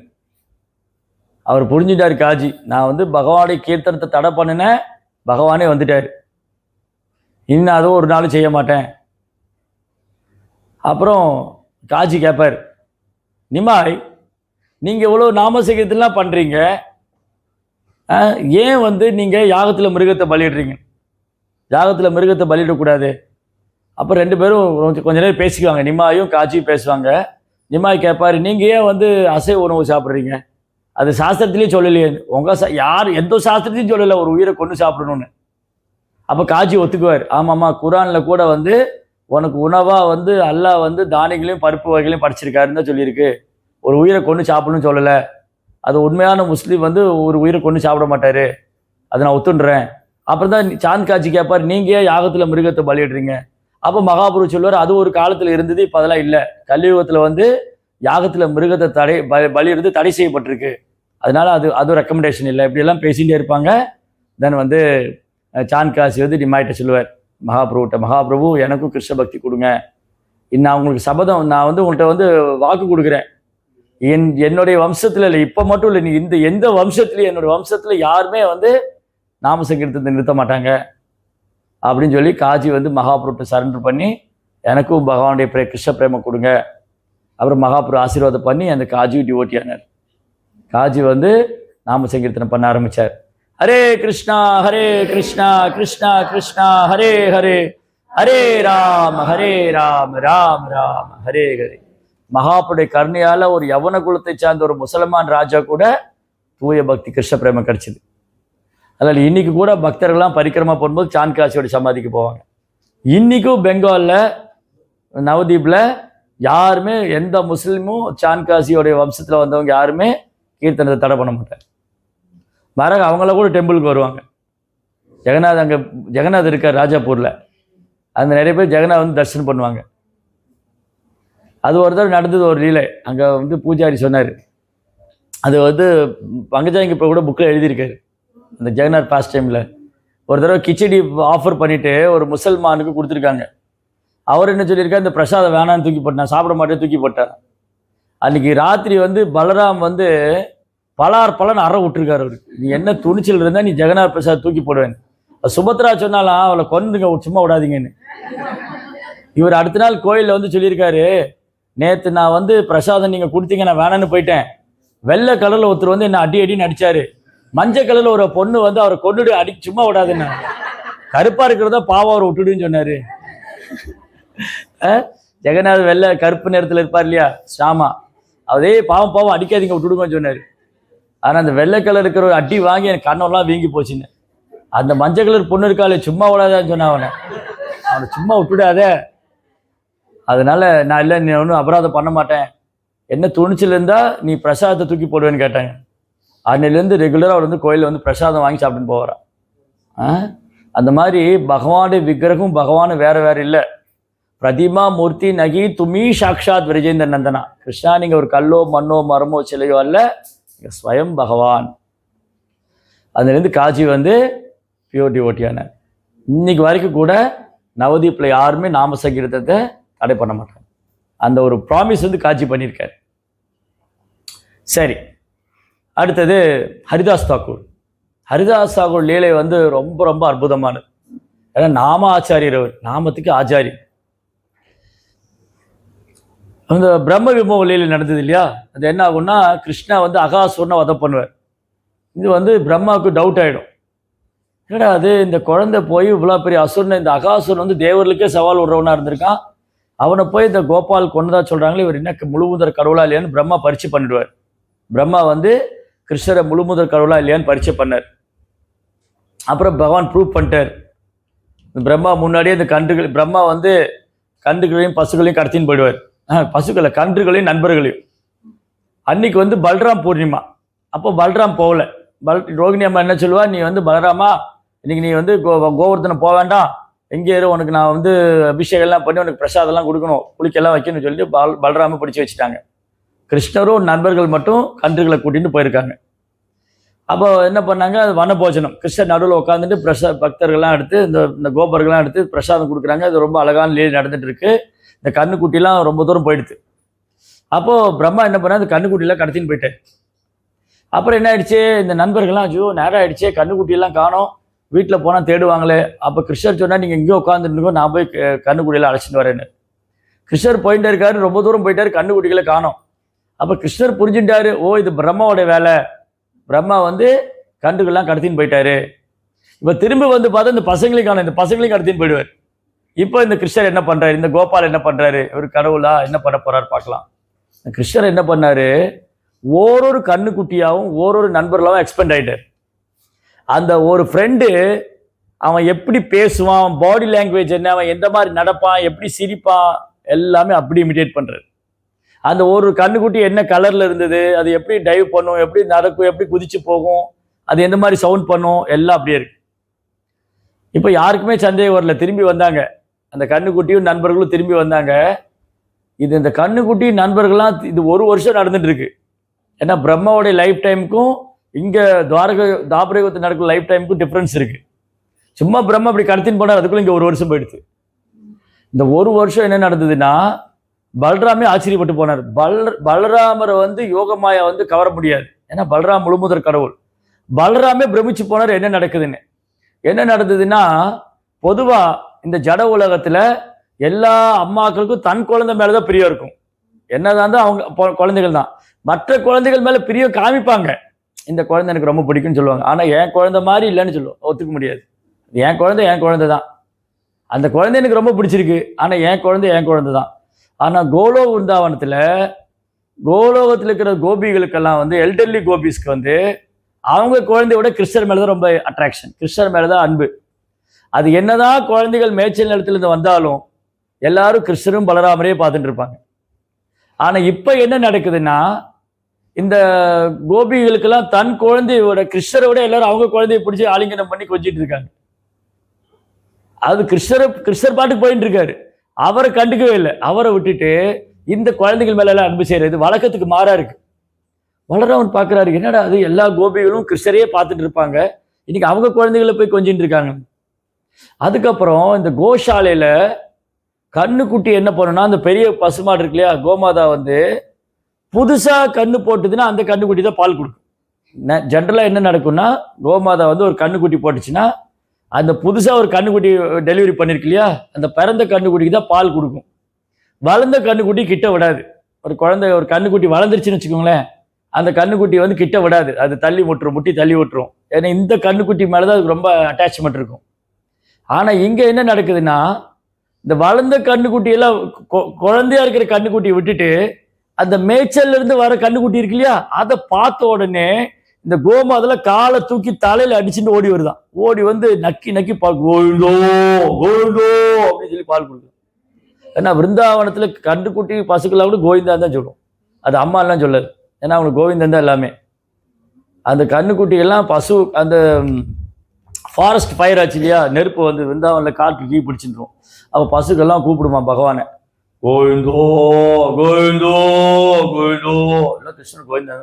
அவர் புரிஞ்சுட்டார் காஜி. நான் வந்து பகவானுடைய கீர்த்தனத்தை தடை பண்ணினேன், பகவானே வந்துட்டார். இன்னும் அதுவும் ஒரு நாள் செய்ய மாட்டேன். அப்புறம் காஜி கேட்பார், நிமாய், நீங்கள் இவ்வளோ நாமசங்கீர்த்தம்லாம் பண்ணுறீங்க, ஏன் வந்து நீங்கள் யாகத்தில் மிருகத்தை பலியிடுறீங்க? யாகத்தில் மிருகத்தை பலியிடக்கூடாது. அப்போ ரெண்டு பேரும் கொஞ்ச நேரம் பேசிக்குவாங்க. நிமாயும் காஜியும் பேசுவாங்க. நிமாய் கேட்பார், நீங்கள் ஏன் வந்து அசைவ உணவு சாப்பிட்றீங்க? அது சாஸ்திரத்திலையும் சொல்லலையே. யார் எந்த சாஸ்திரத்தையும் சொல்லலை ஒரு உயிரை கொண்டு சாப்பிடணும்னு. அப்போ காஜி ஒத்துக்குவார், ஆமாம்மா, குரானில் கூட வந்து உனக்கு உணவாக வந்து அல்லாஹ் வந்து தானியங்களையும் பருப்பு வகைகளையும் படிச்சிருக்காருன்னு தான் சொல்லியிருக்கு. ஒரு உயிரை கொண்டு சாப்பிடணும்னு சொல்லலை. அது உண்மையான முஸ்லீம் வந்து ஒரு உயிரை கொண்டு சாப்பிட மாட்டார், அதை நான் ஒத்துன்றேன். அப்புறம் தான் சாந்த் காஜி கேட்பார், நீங்கள் ஏன் யாகத்தில் மிருகத்தை பலியிடுறீங்க? அப்போ மகாபுரு சொல்லுவார், அது ஒரு காலத்தில் இருந்தது, இப்போ அதெல்லாம் இல்லை. கலியுகத்தில் வந்து யாகத்தில் மிருகத்தை பலியிடுறது தடை செய்யப்பட்டிருக்கு, அதனால அது ரெக்கமெண்டேஷன் இல்லை. இப்படியெல்லாம் பேசிகிட்டே இருப்பாங்க. தென் வந்து சாந்த் காசி வந்து நிமாயிட்ட சொல்லுவார் மகாபிரபுட்ட, மகாபிரபு எனக்கும் கிருஷ்ண பக்தி கொடுங்க, நான் உங்களுக்கு சபதம், நான் வந்து உங்கள்கிட்ட வந்து வாக்கு கொடுக்குறேன், என்னுடைய வம்சத்தில் இல்லை, இப்போ மட்டும் இல்லை, நீ எந்த வம்சத்துலையும் என்னுடைய வம்சத்தில் யாருமே வந்து நாமசங்கீர்த்தத்தை நிறுத்த மாட்டாங்க அப்படின்னு சொல்லி காஜி வந்து மகாபுருட்ட சரண்டர் பண்ணி எனக்கும் பகவானுடைய கிருஷ்ண பிரேமம் கொடுங்க. அப்புறம் மகாபுரு ஆசீர்வாதம் பண்ணி அந்த காஜியும் டிவோட்டியானார். காஜி வந்து நாமசங்கீர்த்தனம் பண்ண ஆரம்பித்தார். ஹரே கிருஷ்ணா கிருஷ்ணா கிருஷ்ணா ஹரே ஹரே, ஹரே ராம் ராம் ராம் ஹரே ஹரே. மகாபுருடைய கருணையால் ஒரு யவன குலத்தை சார்ந்த ஒரு முசல்மான் ராஜா கூட தூய பக்தி கிருஷ்ண பிரேமம் கிடைச்சிது. அதனால் இன்னைக்கு கூட பக்தர்கள்லாம் பரிக்கிரமா போகும்போது சாந்த் காசியோட சமாதிக்கு போவாங்க. இன்னைக்கும் பெங்காலில் நவதீப்பில் யாருமே எந்த முஸ்லீமும் சாந்த் காசியோடைய வம்சத்தில் வந்தவங்க யாருமே கீர்த்தனத்தை தடை பண்ண மாட்டாங்க. அவங்கள கூட டெம்பிளுக்கு வருவாங்க. ஜெகநாத் அங்கே ஜெகநாத் இருக்கார் ராஜாப்பூரில். அந்த நிறைய பேர் ஜெகநாத் வந்து தரிசனம் பண்ணுவாங்க. அது ஒரு தடவை நடந்தது ஒரு லீலை. அங்கே வந்து பூஜாரி சொன்னார், அது வந்து பங்கஜாங்க இப்போ கூட புக்கில் எழுதியிருக்காரு. அந்த ஜெகநாத் பாஸ்ட் டைமில் ஒரு தடவை கிச்சடி ஆஃபர் பண்ணிவிட்டு ஒரு முசல்மானுக்கு கொடுத்துருக்காங்க. அவர் என்ன சொல்லியிருக்காரு, இந்த பிரசாதம் வேணான்னு தூக்கி போட்டான், சாப்பிட மாட்டேன் தூக்கி போட்டார். அன்றைக்கி ராத்திரி வந்து பலராம் வந்து பலன்னு அற விட்டுருக்காரு. அவருக்கு நீ என்ன துணிச்சல் இருந்தால் நீ ஜெகநாத் பிரசாத் தூக்கி போடுவேன். சுபத்ரா சொன்னாலாம் அவளை கொண்டுங்க சும்மா விடாதீங்கன்னு. இவர் அடுத்த நாள் கோயிலில் வந்து சொல்லியிருக்காரு, நேற்று நான் வந்து பிரசாதம் நீங்கள் கொடுத்தீங்க, நான் வேணான்னு போயிட்டேன். வெள்ளை கலரில் ஒருத்தர் வந்து என்ன அடின்னு அடித்தார். மஞ்சள் கலரில் ஒரு பொண்ணு வந்து அவரை கொண்டுடு சும்மா விடாதுன்னு. கருப்பாக இருக்கிறதா பாவம் அவரை விட்டுடுன்னு சொன்னார். ஜெகநாத் வெள்ளை கருப்பு நேரத்தில் இருப்பார் இல்லையா, ஷாமா, அதே பாவம் அடிக்காதீங்க விட்டுடுங்கன்னு சொன்னார். ஆனால் அந்த வெள்ளை கலர் இருக்கிற ஒரு அடி வாங்கி எனக்கு கண்ணெல்லாம் வீங்கி போச்சுன்னு. அந்த மஞ்சள் கலர் பொண்ணு இருக்காளே சும்மா விடாதான்னு சொன்ன அவனை சும்மா விட்டுடாத. அதனால நான் இல்லை, நீ ஒன்றும் அபராதம் பண்ண மாட்டேன், என்ன துணிச்சல் இருந்தால் நீ பிரசாதத்தை தூக்கி போடுவேன்னு கேட்டாங்க. அன்னிலேருந்து ரெகுலராக அவர் வந்து கோயிலில் வந்து பிரசாதம் வாங்கி சாப்பிட்டுன்னு போகிறான். அந்த மாதிரி பகவானுடைய விக்கிரகம் பகவான் வேறு வேறு இல்லை. பிரதிமா மூர்த்தி நகி துமி சாக்ஷாத் விரஜேந்திர நந்தனா. கிருஷ்ணா நீங்கள் ஒரு கல்லோ மண்ணோ மரமோ சிலையோ அல்ல, நீங்கள் ஸ்வயம் பகவான். அதுலேருந்து காஜி வந்து பியூர் டிவோட்டியான. இன்னைக்கு வரைக்கும் கூட நவதீப்பில் யாருமே நாம சங்கீர்த்தத்தை தடை பண்ண மாட்டாங்க. அந்த ஒரு ப்ராமிஸ் வந்து காட்சி பண்ணியிருக்காரு. சரி, அடுத்தது ஹரிதாஸ் தாக்கூர். ஹரிதாஸ் தாக்கூர் லீலை வந்து ரொம்ப ரொம்ப அற்புதமானது. ஏன்னா நாம ஆச்சாரியர், அவர் நாமத்துக்கு ஆச்சாரி. அந்த பிரம்ம விமோக லீலை நடந்தது இல்லையா, அது என்ன ஆகும்னா கிருஷ்ணா வந்து அகாசுரனை வதம் பண்ணுவார். இது வந்து பிரம்மாவுக்கு டவுட் ஆகிடும், என்னடா அது இந்த குழந்தை போய் இவ்வளோ பெரிய அசுரனை, இந்த அகாசுரன் வந்து தேவர்களுக்கே சவால் விடுறவனாக இருந்திருக்கான், அவனை போய் இந்த கோபால் கொண்டதா சொல்கிறாங்களே, இவர் என்ன முழுமுதற் கடவுளா இல்லையான்னு பிரம்மா பரீட்சை பண்ணிடுவார். பிரம்மா வந்து கிருஷ்ணரை முழுமுதற் கடவுளா இல்லையான்னு பரீட்சை பண்ணார். அப்புறம் பகவான் ப்ரூவ் பண்ணிட்டார். பிரம்மா முன்னாடியே இந்த கன்றுகள், பிரம்மா வந்து கன்றுகளையும் பசுகளையும் கடத்தின்னு போயிடுவார். பசுக்களை கன்றுகளையும் நண்பர்களையும். அன்னைக்கு வந்து பல்ராம் பூர்ணிமா, அப்போ பல்ராம் போகல. ரோகிணி அம்மா என்ன சொல்லுவா, நீ வந்து பலராமா இன்னைக்கு நீ வந்து கோவர்த்தனை போக வேண்டாம், எங்கே இரு, உனக்கு நான் வந்து அபிஷேகம்லாம் பண்ணி உனக்கு பிரசாதம்லாம் கொடுக்கணும், குளிக்கெல்லாம் வைக்கணும்னு சொல்லிட்டு பல்ராம பிடிச்சி வச்சுட்டாங்க. கிருஷ்ணரும் நண்பர்கள் மட்டும் கன்றுகளை கூட்டிகிட்டு போயிருக்காங்க. அப்போ என்ன பண்ணாங்க, அது வனபோஜனம். கிருஷ்ணர் நடுவில் உட்காந்துட்டு பக்தர்கள்லாம் எடுத்து இந்த கோபர்கள்லாம் எடுத்து பிரசாதம் கொடுக்குறாங்க. அது ரொம்ப அழகான லீலை நடந்துட்டு இருக்கு. இந்த கண்ணுக்குட்டிலாம் ரொம்ப தூரம் போயிடுது. அப்போது பிரம்மா என்ன பண்ணால் அந்த கண்ணுக்குட்டிலாம் கடத்தின்னு போயிட்டார். அப்புறம் என்ன ஆயிடுச்சு, இந்த நண்பர்கள்லாம் ஐயோ நேரம் ஆயிடுச்சு, கண்ணுக்குட்டியெல்லாம் காணோம், வீட்டில் போனால் தேடுவாங்களே. அப்போ கிருஷ்ணர் சொன்னால் நீங்கள் எங்கேயோ உட்காந்துருக்கோ, நான் போய் கண்ணுக்குட்டியெல்லாம் அழைச்சிட்டு வரேன்னு. கிருஷ்ணர் போயிட்டே இருக்காரு, ரொம்ப தூரம் போயிட்டாரு, கண்ணுக்குட்டிகளை காணோம். அப்போ கிருஷ்ணர் புரிஞ்சுட்டாரு, ஓ இது பிரம்மாவோட வேலை, பிரம்மா வந்து கன்றுகள்லாம் கடத்தின்னு போயிட்டாரு. இப்போ திரும்பி வந்து பார்த்தா இந்த பசங்களையும் காணும், இந்த பசங்களையும் கடத்தின்னு போயிடுவார். இப்போ இந்த கிருஷ்ணர் என்ன பண்ணுறாரு, இந்த கோபால் என்ன பண்ணுறாரு, இவர் கடவுளா என்ன பண்ண போறாரு பார்க்கலாம். கிருஷ்ணர் என்ன பண்ணாரு, ஓரொரு கண்ணுக்குட்டியாகவும் ஓரொரு நண்பர்களாகவும் எக்ஸ்பெண்ட் ஆகிட்டார். அந்த ஒரு ஃப்ரெண்டு அவன் எப்படி பேசுவான், பாடி லாங்குவேஜ் என்ன, அவன் எந்த மாதிரி நடப்பான், எப்படி சிரிப்பான், எல்லாமே அப்படி இமிடேட் பண்ணுறாரு. அந்த ஒரு கண்ணுக்குட்டி என்ன கலரில் இருந்தது, அது எப்படி டைவ் பண்ணும், எப்படி நடக்கும், எப்படி குதிச்சு போகும், அது எந்த மாதிரி சவுண்ட் பண்ணும், எல்லாம் அப்படியே இருக்கு. இப்போ யாருக்குமே சந்தேகம் வரல. திரும்பி வந்தாங்க அந்த கண்ணுக்குட்டியும் நண்பர்களும் திரும்பி வந்தாங்க. இது இந்த கண்ணுக்குட்டி நண்பர்கள்லாம் இது ஒரு வருஷம் நடந்துட்டு இருக்கு. ஏன்னா பிரம்மாவோடைய லைஃப் டைமுக்கும் இங்கே தாபரயுகத்தில் நடக்கிற லைஃப் டைமுக்கும் டிஃப்ரென்ஸ் இருக்கு. சும்மா பிரம்மா அப்படி கடத்தின்னு போனார், அதுக்குள்ள இங்கே ஒரு வருஷம் போயிடுது. இந்த ஒரு வருஷம் என்ன நடந்ததுன்னா பல்ராமே ஆச்சரியப்பட்டு போனார். பலராமரை வந்து யோகமாயா வந்து கவர முடியாது, ஏன்னா பலராம் முழுமுதற் கடவுள். பலராமே பிரமிச்சு போனார் என்ன நடக்குதுன்னு. என்ன நடந்ததுன்னா, பொதுவா இந்த ஜட உலகத்துல எல்லா அம்மாக்களுக்கும் தன் குழந்தை மேலதான் பிரியம் இருக்கும். என்னதான் தான் அவங்க குழந்தைகள் தான், மற்ற குழந்தைகள் மேல பிரியம் காமிப்பாங்க. இந்த குழந்தை எனக்கு ரொம்ப பிடிக்கும்னு சொல்லுவாங்க. ஆனா என் குழந்தை மாதிரி இல்லைன்னு சொல்லுவோம், ஒத்துக்க முடியாது. என் குழந்தை தான், அந்த குழந்தை எனக்கு ரொம்ப பிடிச்சிருக்கு, ஆனா என் குழந்தை தான். ஆனா கோலோகத்தில் இருக்கிற கோபிகளுக்கெல்லாம் வந்து எல்டர்லி கோபிஸ்க்கு வந்து அவங்க குழந்தையோட கிருஷ்ணர் மேலதான் ரொம்ப அட்ராக்ஷன், கிருஷ்ணர் மேலதான் அன்பு. அது என்னதான் குழந்தைகள் மேய்ச்சல் நிலத்திலிருந்து வந்தாலும் எல்லாரும் கிருஷ்ணரும் பலராமரே பார்த்துட்டு இருப்பாங்க. ஆனா இப்ப என்ன நடக்குதுன்னா, இந்த கோபிகளுக்கெல்லாம் தன் குழந்தையோட கிருஷ்ணரோட எல்லாரும் அவங்க குழந்தைய பிடிச்சி ஆலிங்கனம் பண்ணி கொஞ்சிட்டு இருக்காங்க. அது கிருஷ்ணர் பாட்டுக்கு போயிட்டு இருக்காரு. அவரை கண்டுக்கவே இல்லை. அவரை விட்டுட்டு இந்த குழந்தைகள் மேல எல்லாம் அன்பு செய்யறது வழக்கத்துக்கு மாறா இருக்கு. வளரவன் பார்க்குறாரு, என்னடா அது எல்லா கோபிகளும் கிருஷ்ணரையே பார்த்துட்டு இருப்பாங்க, இன்னைக்கு அவங்க குழந்தைகளை போய் கொஞ்சிட்டு இருக்காங்க. அதுக்கப்புறம் இந்த கோஷாலையில கண்ணுக்குட்டி என்ன பண்ணுன்னா, அந்த பெரிய பசுமாடு இருக்கு இல்லையா, கோமாதா வந்து புதுசா கண்ணு போட்டுதுன்னா அந்த கண்ணுக்குட்டி தான் பால் கொடுக்கும். ஜென்ரலா என்ன நடக்கும்னா, கோமாதா வந்து ஒரு கண்ணுக்குட்டி போட்டுச்சுன்னா அந்த புதுசா ஒரு கண்ணுக்குட்டி டெலிவரி பண்ணிருக்கு இல்லையா, அந்த பிறந்த கண்ணுக்குட்டிக்கு தான் பால் கொடுக்கும். வளர்ந்த கண்ணுக்குட்டி கிட்ட விடாது. ஒரு கண்ணுக்குட்டி வளர்ந்துருச்சுன்னு வச்சுக்கோங்களேன், அந்த கண்ணுக்குட்டி வந்து கிட்ட விடாது, அது தள்ளி விட்டுரும், முட்டி தள்ளி விட்டுரும். ஏன்னா இந்த கண்ணுக்குட்டி மேலதான் அதுக்கு ரொம்ப அட்டாச்மெண்ட் இருக்கும். ஆனா இங்க என்ன நடக்குதுன்னா, இந்த வளர்ந்த கண்ணுக்குட்டியெல்லாம் குழந்தையா இருக்கிற கண்ணுக்குட்டியை விட்டுட்டு அந்த மேய்ச்சல்ல இருந்து வர கண்ணுக்குட்டி இருக்கு இல்லையா, அதை பார்த்த உடனே இந்த கோமாதுல காலை தூக்கி தலையில அடிச்சுட்டு ஓடி வருதான். ஓடி வந்து நக்கி நக்கி பால், கோவிந்தோ கோவிந்தோ அப்படின்னு சொல்லி பால் கொடுக்கும். ஏன்னா விருந்தாவனத்துல கண்ணுக்குட்டி பசுக்கெல்லாம் கூட கோவிந்தா தான் சொல்லும், அது அம்மா எல்லாம் சொல்லாது. ஏன்னா அவங்களுக்கு கோவிந்தன் தான் எல்லாமே. அந்த கண்ணுக்குட்டி எல்லாம் பசு, அந்த ஃபாரஸ்ட் ஃபயர் ஆச்சு இல்லையா, நெருப்பு வந்து விருந்தாவனில் காற்று தீ பிடிச்சிருக்கும். அப்போ பசுக்கெல்லாம் கூப்பிடுமா பகவானை, கோவிந்தோ கோவிந்தோ கோவிந்தோ, எல்லாம் கிருஷ்ணன் கோவிந்தா.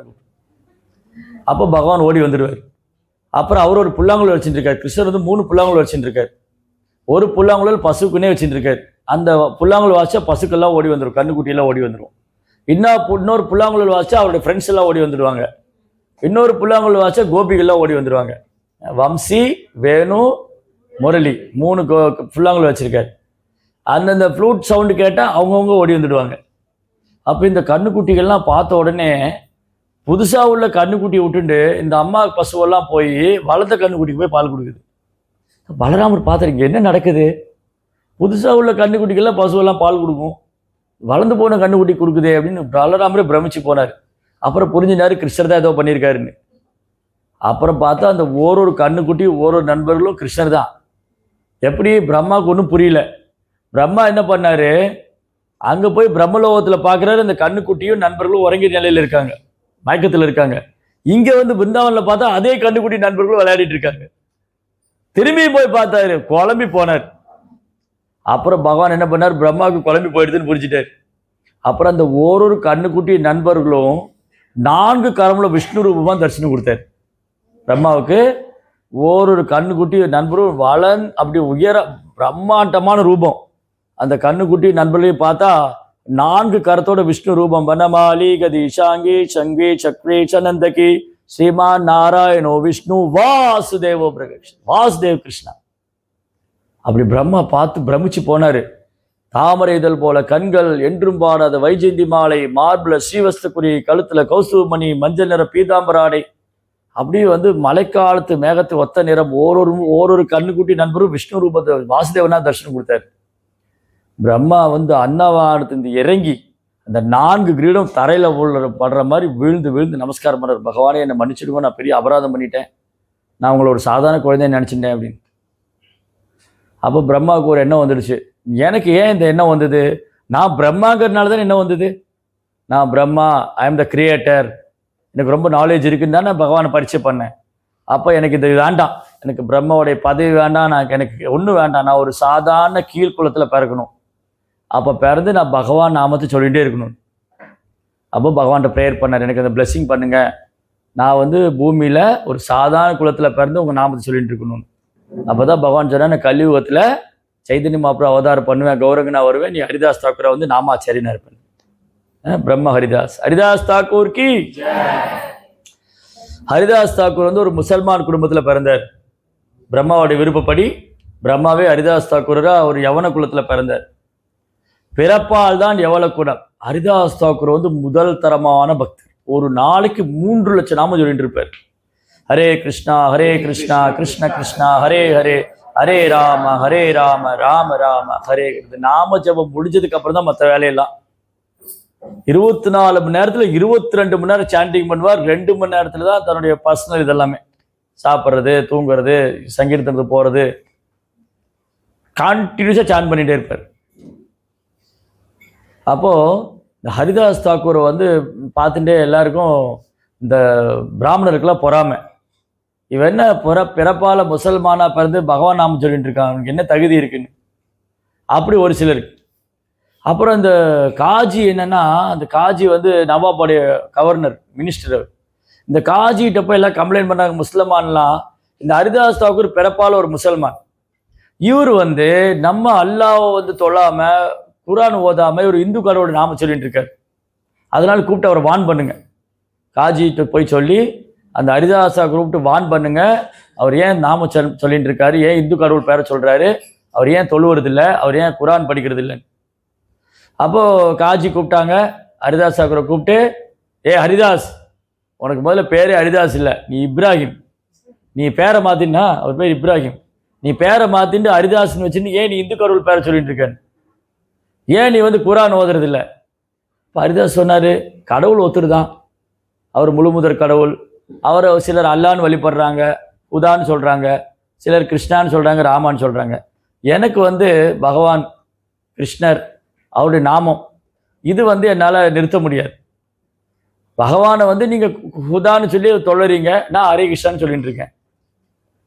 அப்போ பகவான் ஓடி வந்துடுவார். அப்புறம் அவர் ஒரு புல்லாங்குழல் வச்சுட்டு இருக்காரு. கிருஷ்ணர் வந்து 3 புல்லாங்குழல் வச்சுட்டு இருக்காரு. ஒரு புல்லாங்குழல் பசுக்குன்னே வச்சுட்டு இருக்காரு. அந்த புல்லாங்குழல் வாசிச்சா பசுக்கெல்லாம் ஓடி வந்துடும், கண்ணுக்குட்டியெல்லாம் ஓடி வந்துடும். இன்னொரு புல்லாங்குழல் வாசிச்சா அவருடைய ஃப்ரெண்ட்ஸ் எல்லாம் ஓடி வந்துடுவாங்க. இன்னொரு புல்லாங்குழல் வாசிச்சா கோபிகள்லாம் ஓடி வந்துடுவாங்க. வம்சி, வேணு, முரளி 3 புல்லாங்குழல் வச்சிருக்காரு. அந்தந்த ஃப்ளூட் சவுண்டு கேட்டால் அவங்கவுங்க ஓடி வந்துடுவாங்க. அப்போ இந்த கண்ணுக்குட்டிகள்லாம் பார்த்த உடனே புதுசாக உள்ள கண்ணுக்குட்டியை விட்டுட்டு இந்த அம்மா பசுவெல்லாம் போய் வளர்த்த கண்ணுக்குட்டிக்கு போய் பால் கொடுக்குது. பலராமர் பார்த்துருங்க என்ன நடக்குது, புதுசாக உள்ள கண்ணுக்குட்டிகள்லாம் பசுவெல்லாம் பால் கொடுக்கும், வளர்ந்து போன கண்ணுக்குட்டி கொடுக்குதே அப்படின்னு பலராமரே பிரமிச்சு போனார். அப்புறம் புரிஞ்சினாரு கிருஷ்ணர் தான் ஏதோ பண்ணியிருக்காருன்னு. அப்புறம் பார்த்தா அந்த ஒரு கண்ணுக்குட்டி ஒரு நண்பர்களும் கிருஷ்ணர் தான். எப்படி பிரம்மாவுக்கு ஒன்றும் புரியல. பிரம்மா என்ன பண்ணாரு, அங்கே போய் பிரம்மலோகத்தில் பார்க்குறாரு, அந்த கண்ணுக்குட்டியும் நண்பர்களும் உறங்கிய நிலையில் இருக்காங்க, மயக்கத்தில் இருக்காங்க. இங்கே வந்து பிருந்தாவனில் பார்த்தா அதே கண்ணுக்குட்டி நண்பர்களும் விளையாடிட்டு இருக்காங்க. திரும்பி போய் பார்த்தாரு, குழம்பி போனார். அப்புறம் பகவான் என்ன பண்ணார், பிரம்மாவுக்கு குழம்பி போயிடுதுன்னு புரிஞ்சுட்டார். அப்புறம் அந்த ஒரு கண்ணுக்குட்டி நண்பர்களும் 4 கரமுல விஷ்ணு ரூபமாக தரிசனம் கொடுத்தார். பிரம்மாவுக்கு ஒரு கண்ணுக்குட்டி நண்பரும் அப்படி உயர பிரம்மாண்டமான ரூபம். அந்த கண்ணுக்குட்டி நண்பர்களையும் பார்த்தா 4 கரத்தோட விஷ்ணு ரூபம். வனமாலி கதி ஷாங்கி சங்கி சக்ரே சனந்தகி ஸ்ரீமான் நாராயணோ விஷ்ணு வாசுதேவோ பிரகஷ் வாசுதேவ் கிருஷ்ணா. அப்படி பிரம்மா பார்த்து பிரமிச்சு போனாரு. தாமரை இதழ் போல கண்கள், என்றும் பாடாத வைஜெயந்தி மாலை, மார்பிள ஸ்ரீவஸ்தகுரி, கழுத்துல கௌசுவமணி, மஞ்சள் நிற பீதாம்பராடை, அப்படியே வந்து மழைக்காலத்து மேகத்து ஒத்த நிறம். ஒரு கண்ணுக்குட்டி நண்பரும் விஷ்ணு ரூபத்தை வாசுதேவனா தரிசனம் கொடுத்தாரு. பிரம்மா வந்து அன்னவானத்து இறங்கி அந்த 4 கிரீடம் தரையில படுற மாதிரி விழுந்து விழுந்து நமஸ்காரம் பண்ணுறாரு. பகவானே என்னை மன்னிச்சிடுங்க, நான் பெரிய அபராதம் பண்ணிட்டேன், நான் உங்களை ஒரு சாதாரண குழந்தைய நினச்சிட்டேன் அப்படின்னு. அப்போ பிரம்மாவுக்கு ஒரு எண்ணம் வந்துடுச்சு, எனக்கு ஏன் இந்த எண்ணம் வந்தது, நான் பிரம்மாங்கிறதுனால தான் என்ன வந்தது, நான் Brahma, I am the creator, எனக்கு ரொம்ப நாலேஜ் இருக்குன்னு தான் நான் பகவானை பரிச்சை பண்ணேன். அப்போ எனக்கு இது வேண்டாம், எனக்கு பிரம்மாவுடைய பதவி வேண்டாம், எனக்கு ஒன்றும் வேண்டாம், நான் ஒரு சாதாரண கீழ்குளத்தில் பிறக்கணும். அப்போ பிறந்து நான் பகவான் நாமத்தை சொல்லிகிட்டே இருக்கணும். அப்போ பகவான்கிட்ட ப்ரேயர் பண்ணார், எனக்கு அந்த பிளெஸிங் பண்ணுங்க, நான் வந்து பூமியில் ஒரு சாதாரண குலத்தில் பிறந்து உங்கள் நாமத்தை சொல்லிட்டு இருக்கணும். அப்போ தான் பகவான் சொன்னா, நான் கலியுகத்தில் சைதன்ய மகாபிரபு அவதாரம் பண்ணுவேன், கௌரங்கனா வருவேன், நீ ஹரிதாஸ் தாக்கூரை வந்து நாமாச்சாரியனா இருப்பேன். பிரம்ம ஹரிதாஸ் தாக்கூர் கி. ஹரிதாஸ் தாக்கூர் வந்து ஒரு முசல்மான் குடும்பத்தில் பிறந்தார். பிரம்மாவோடைய விருப்பப்படி பிரம்மாவே ஹரிதாஸ் தாக்கூரா ஒரு யவன குலத்தில் பிறந்தார். பிறப்பால் தான் யவன குலம். ஹரிதாஸ் தாக்கூர் வந்து முதல் தரமான பக்தர். ஒரு நாளைக்கு 3 லட்சம் நாமம் சொல்லிட்டு இருப்பார். ஹரே கிருஷ்ணா கிருஷ்ணா கிருஷ்ணா ஹரே ஹரே, ஹரே ராம ராம ராம ஹரே. நாம ஜபம் முடிஞ்சதுக்கு அப்புறம் தான் மற்ற வேலையெல்லாம். 24 மணி நேரத்தில் 22 மணி நேரம் சாண்டிங் பண்ணுவார். 2 மணி நேரத்தில் தான் தன்னுடைய பர்சனல் இதெல்லாமே, சாப்பிட்றது, தூங்குறது, சங்கீதத்துக்கு போகிறது, கண்டினியூஸாக சாண்ட் பண்ணிகிட்டே இருப்பார். அப்போது இந்த ஹரிதாஸ் தாக்கூரை வந்து பார்த்துட்டே எல்லாருக்கும் இந்த பிராமணருக்கெல்லாம் பொறாமை. இவன் என்ன பிறப்பால முசல்மானா பிறந்து பகவான் நாமம் சொல்லிட்டு இருக்கான், அவனுக்கு என்ன தகுதி இருக்குன்னு அப்படி ஒரு சிலருக்கு. அப்புறம் இந்த காஜி என்னன்னா, அந்த காஜி வந்து நவாபுடைய கவர்னர் மினிஸ்டர். இந்த காஜிகிட்ட போய் எல்லாம் கம்ப்ளைண்ட் பண்ணாங்க, முஸ்லிமான்லாம் இந்த ஹரிதாஸ் தாக்கூர் பிறப்பால ஒரு முசல்மான், இவர் வந்து நம்ம அல்லாவை வந்து தொழாம குரான் ஓதாம ஒரு இந்து கடவுளோட நாம சொல்லிட்டு இருக்காரு, அதனால கூப்பிட்டு அவரை வான் பண்ணுங்க. காஜிகிட்ட போய் சொல்லி அந்த ஹரிதாஸா கூப்பிட்டு வான் பண்ணுங்க, அவர் ஏன் நாம சொல்லிட்டு இருக்காரு, ஏன் இந்து கடவுள் பேரை சொல்றாரு, அவர் ஏன் தொழுவுறது இல்லை, அவர் ஏன் குரான் படிக்கிறது இல்லைன்னு. அப்போ காஜி கூப்பிட்டாங்க ஹரிதாஸ் தாக்கூரை கூப்பிட்டு, ஹரிதாஸ், உனக்கு முதல்ல பேரே ஹரிதாஸ் இல்லை, நீ இப்ராஹிம், நீ பேரை மாத்தினா அவர் பேர் இப்ராஹிம், நீ பேரை மாத்திட்டு ஹரிதாஸ்ன்னு வச்சுன்னு ஏன் நீ இந்து கடவுள் பேரை சொல்லிட்டு இருக்க, ஏன் நீ வந்து குரான் ஓதுறது இல்லை. இப்போ ஹரிதாஸ் சொன்னாரு, கடவுள் ஒருத்தர் தான், அவர் முழுமுதற் கடவுள், அவரை சிலர் அல்லான்னு வழிபடுறாங்க, உதான்னு சொல்றாங்க, சிலர் கிருஷ்ணான்னு சொல்றாங்க, ராமான்னு சொல்றாங்க. எனக்கு வந்து பகவான் கிருஷ்ணர் அவருடைய நாமம் இது வந்து என்னால் நிறுத்த முடியாது. பகவானை வந்து நீங்கள் ஹுதான்னு சொல்லி தொழறீங்க, நான் ஹரே கிருஷ்ணான்னு சொல்லிட்டு இருக்கேன்.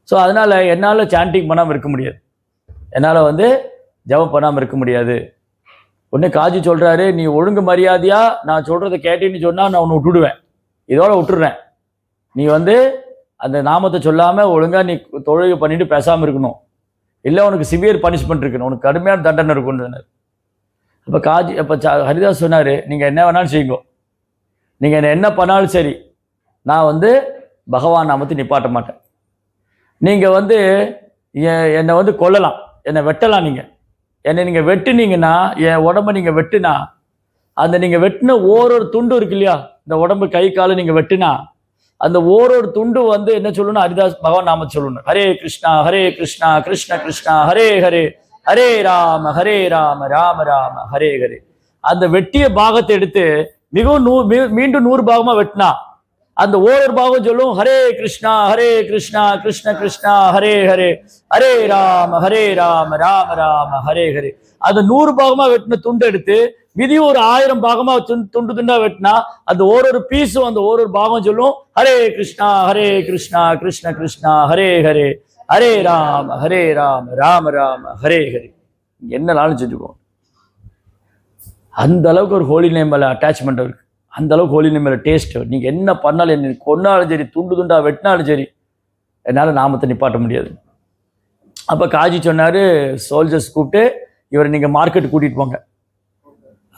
ஸோ அதனால் என்னால் சாண்டிங் பண்ணாமல் இருக்க முடியாது, என்னால் வந்து ஜபம் பண்ணாமல் இருக்க முடியாது. உடனே காஜி சொல்கிறாரு, நீ ஒழுங்கு மரியாதையாக நான் சொல்கிறத கேட்டேன்னு சொன்னால் நான் உன்னை விட்டுடுவேன், இதோட விட்டுடுறேன். நீ வந்து அந்த நாமத்தை சொல்லாமல் ஒழுங்காக நீ தொழுகை பண்ணிட்டு பேசாமல் இருக்கணும், இல்லை உனக்கு சிவியர் பனிஷ்மெண்ட் இருக்கணும், உனக்கு கடுமையான தண்டனை இருக்குன்னு. அப்போ ஹரிதாஸ் சொன்னார், நீங்கள் என்ன வேணாலும் செய்யுங்க, நீங்கள் என்ன பண்ணாலும் சரி, நான் வந்து பகவான் நாமத்தை நிப்பாட்ட மாட்டேன். நீங்கள் வந்து என்னை வந்து கொல்லலாம், என்னை வெட்டலாம், என்னை நீங்கள் வெட்டுனீங்கன்னா, என் உடம்பை நீங்கள் வெட்டுனா, அந்த நீங்கள் வெட்டின ஓரொரு துண்டு இருக்கு இல்லையா, இந்த உடம்பு கை காலை நீங்கள் வெட்டினா அந்த ஓரொரு துண்டு வந்து என்ன சொல்லணும், ஹரிதாஸ் பகவான் நாமத்தை சொல்லணும், ஹரே கிருஷ்ணா கிருஷ்ண கிருஷ்ணா ஹரே ஹரே, ஹரே ராம ராம ராம ஹரே ஹரே. அந்த வெட்டிய பாகத்தை எடுத்து மிகவும் மீண்டும் 100 பாகமா வெட்டினா அந்த ஓரொரு பாகம் சொல்லும், ஹரே கிருஷ்ணா கிருஷ்ண கிருஷ்ணா ஹரே ஹரே, ஹரே ராம ராம ராம ஹரே ஹரே. அந்த 100 பாகமா வெட்டின துண்டு எடுத்து விதி ஒரு 1000 பாகமா துண்டு துண்டா வெட்டினா அந்த ஓரொரு பீஸும் அந்த ஓரொரு பாகம் சொல்லும், ஹரே கிருஷ்ணா கிருஷ்ண கிருஷ்ணா ஹரே ஹரே, ஹரே ராம ராம ராம ஹரே ஹரே. என்னனாலும் செஞ்சுக்கோ. அந்த அளவுக்கு ஒரு ஹோலி நேம் மேல அட்டாச்மெண்ட் இருக்கு, அந்த அளவுக்கு ஹோலி நேம் மேல டேஸ்ட். நீங்க என்ன பண்ணாலும், என்ன கொன்னாலும் சரி, துண்டு துண்டா வெட்டினாலும் சரி, என்னால நாமத்தை நிப்பாட்ட முடியாது. அப்ப காஜி சொன்னாரு, சோல்ஜர்ஸ் கூப்பிட்டு இவரை நீங்க மார்க்கெட் கூட்டிட்டு போங்க,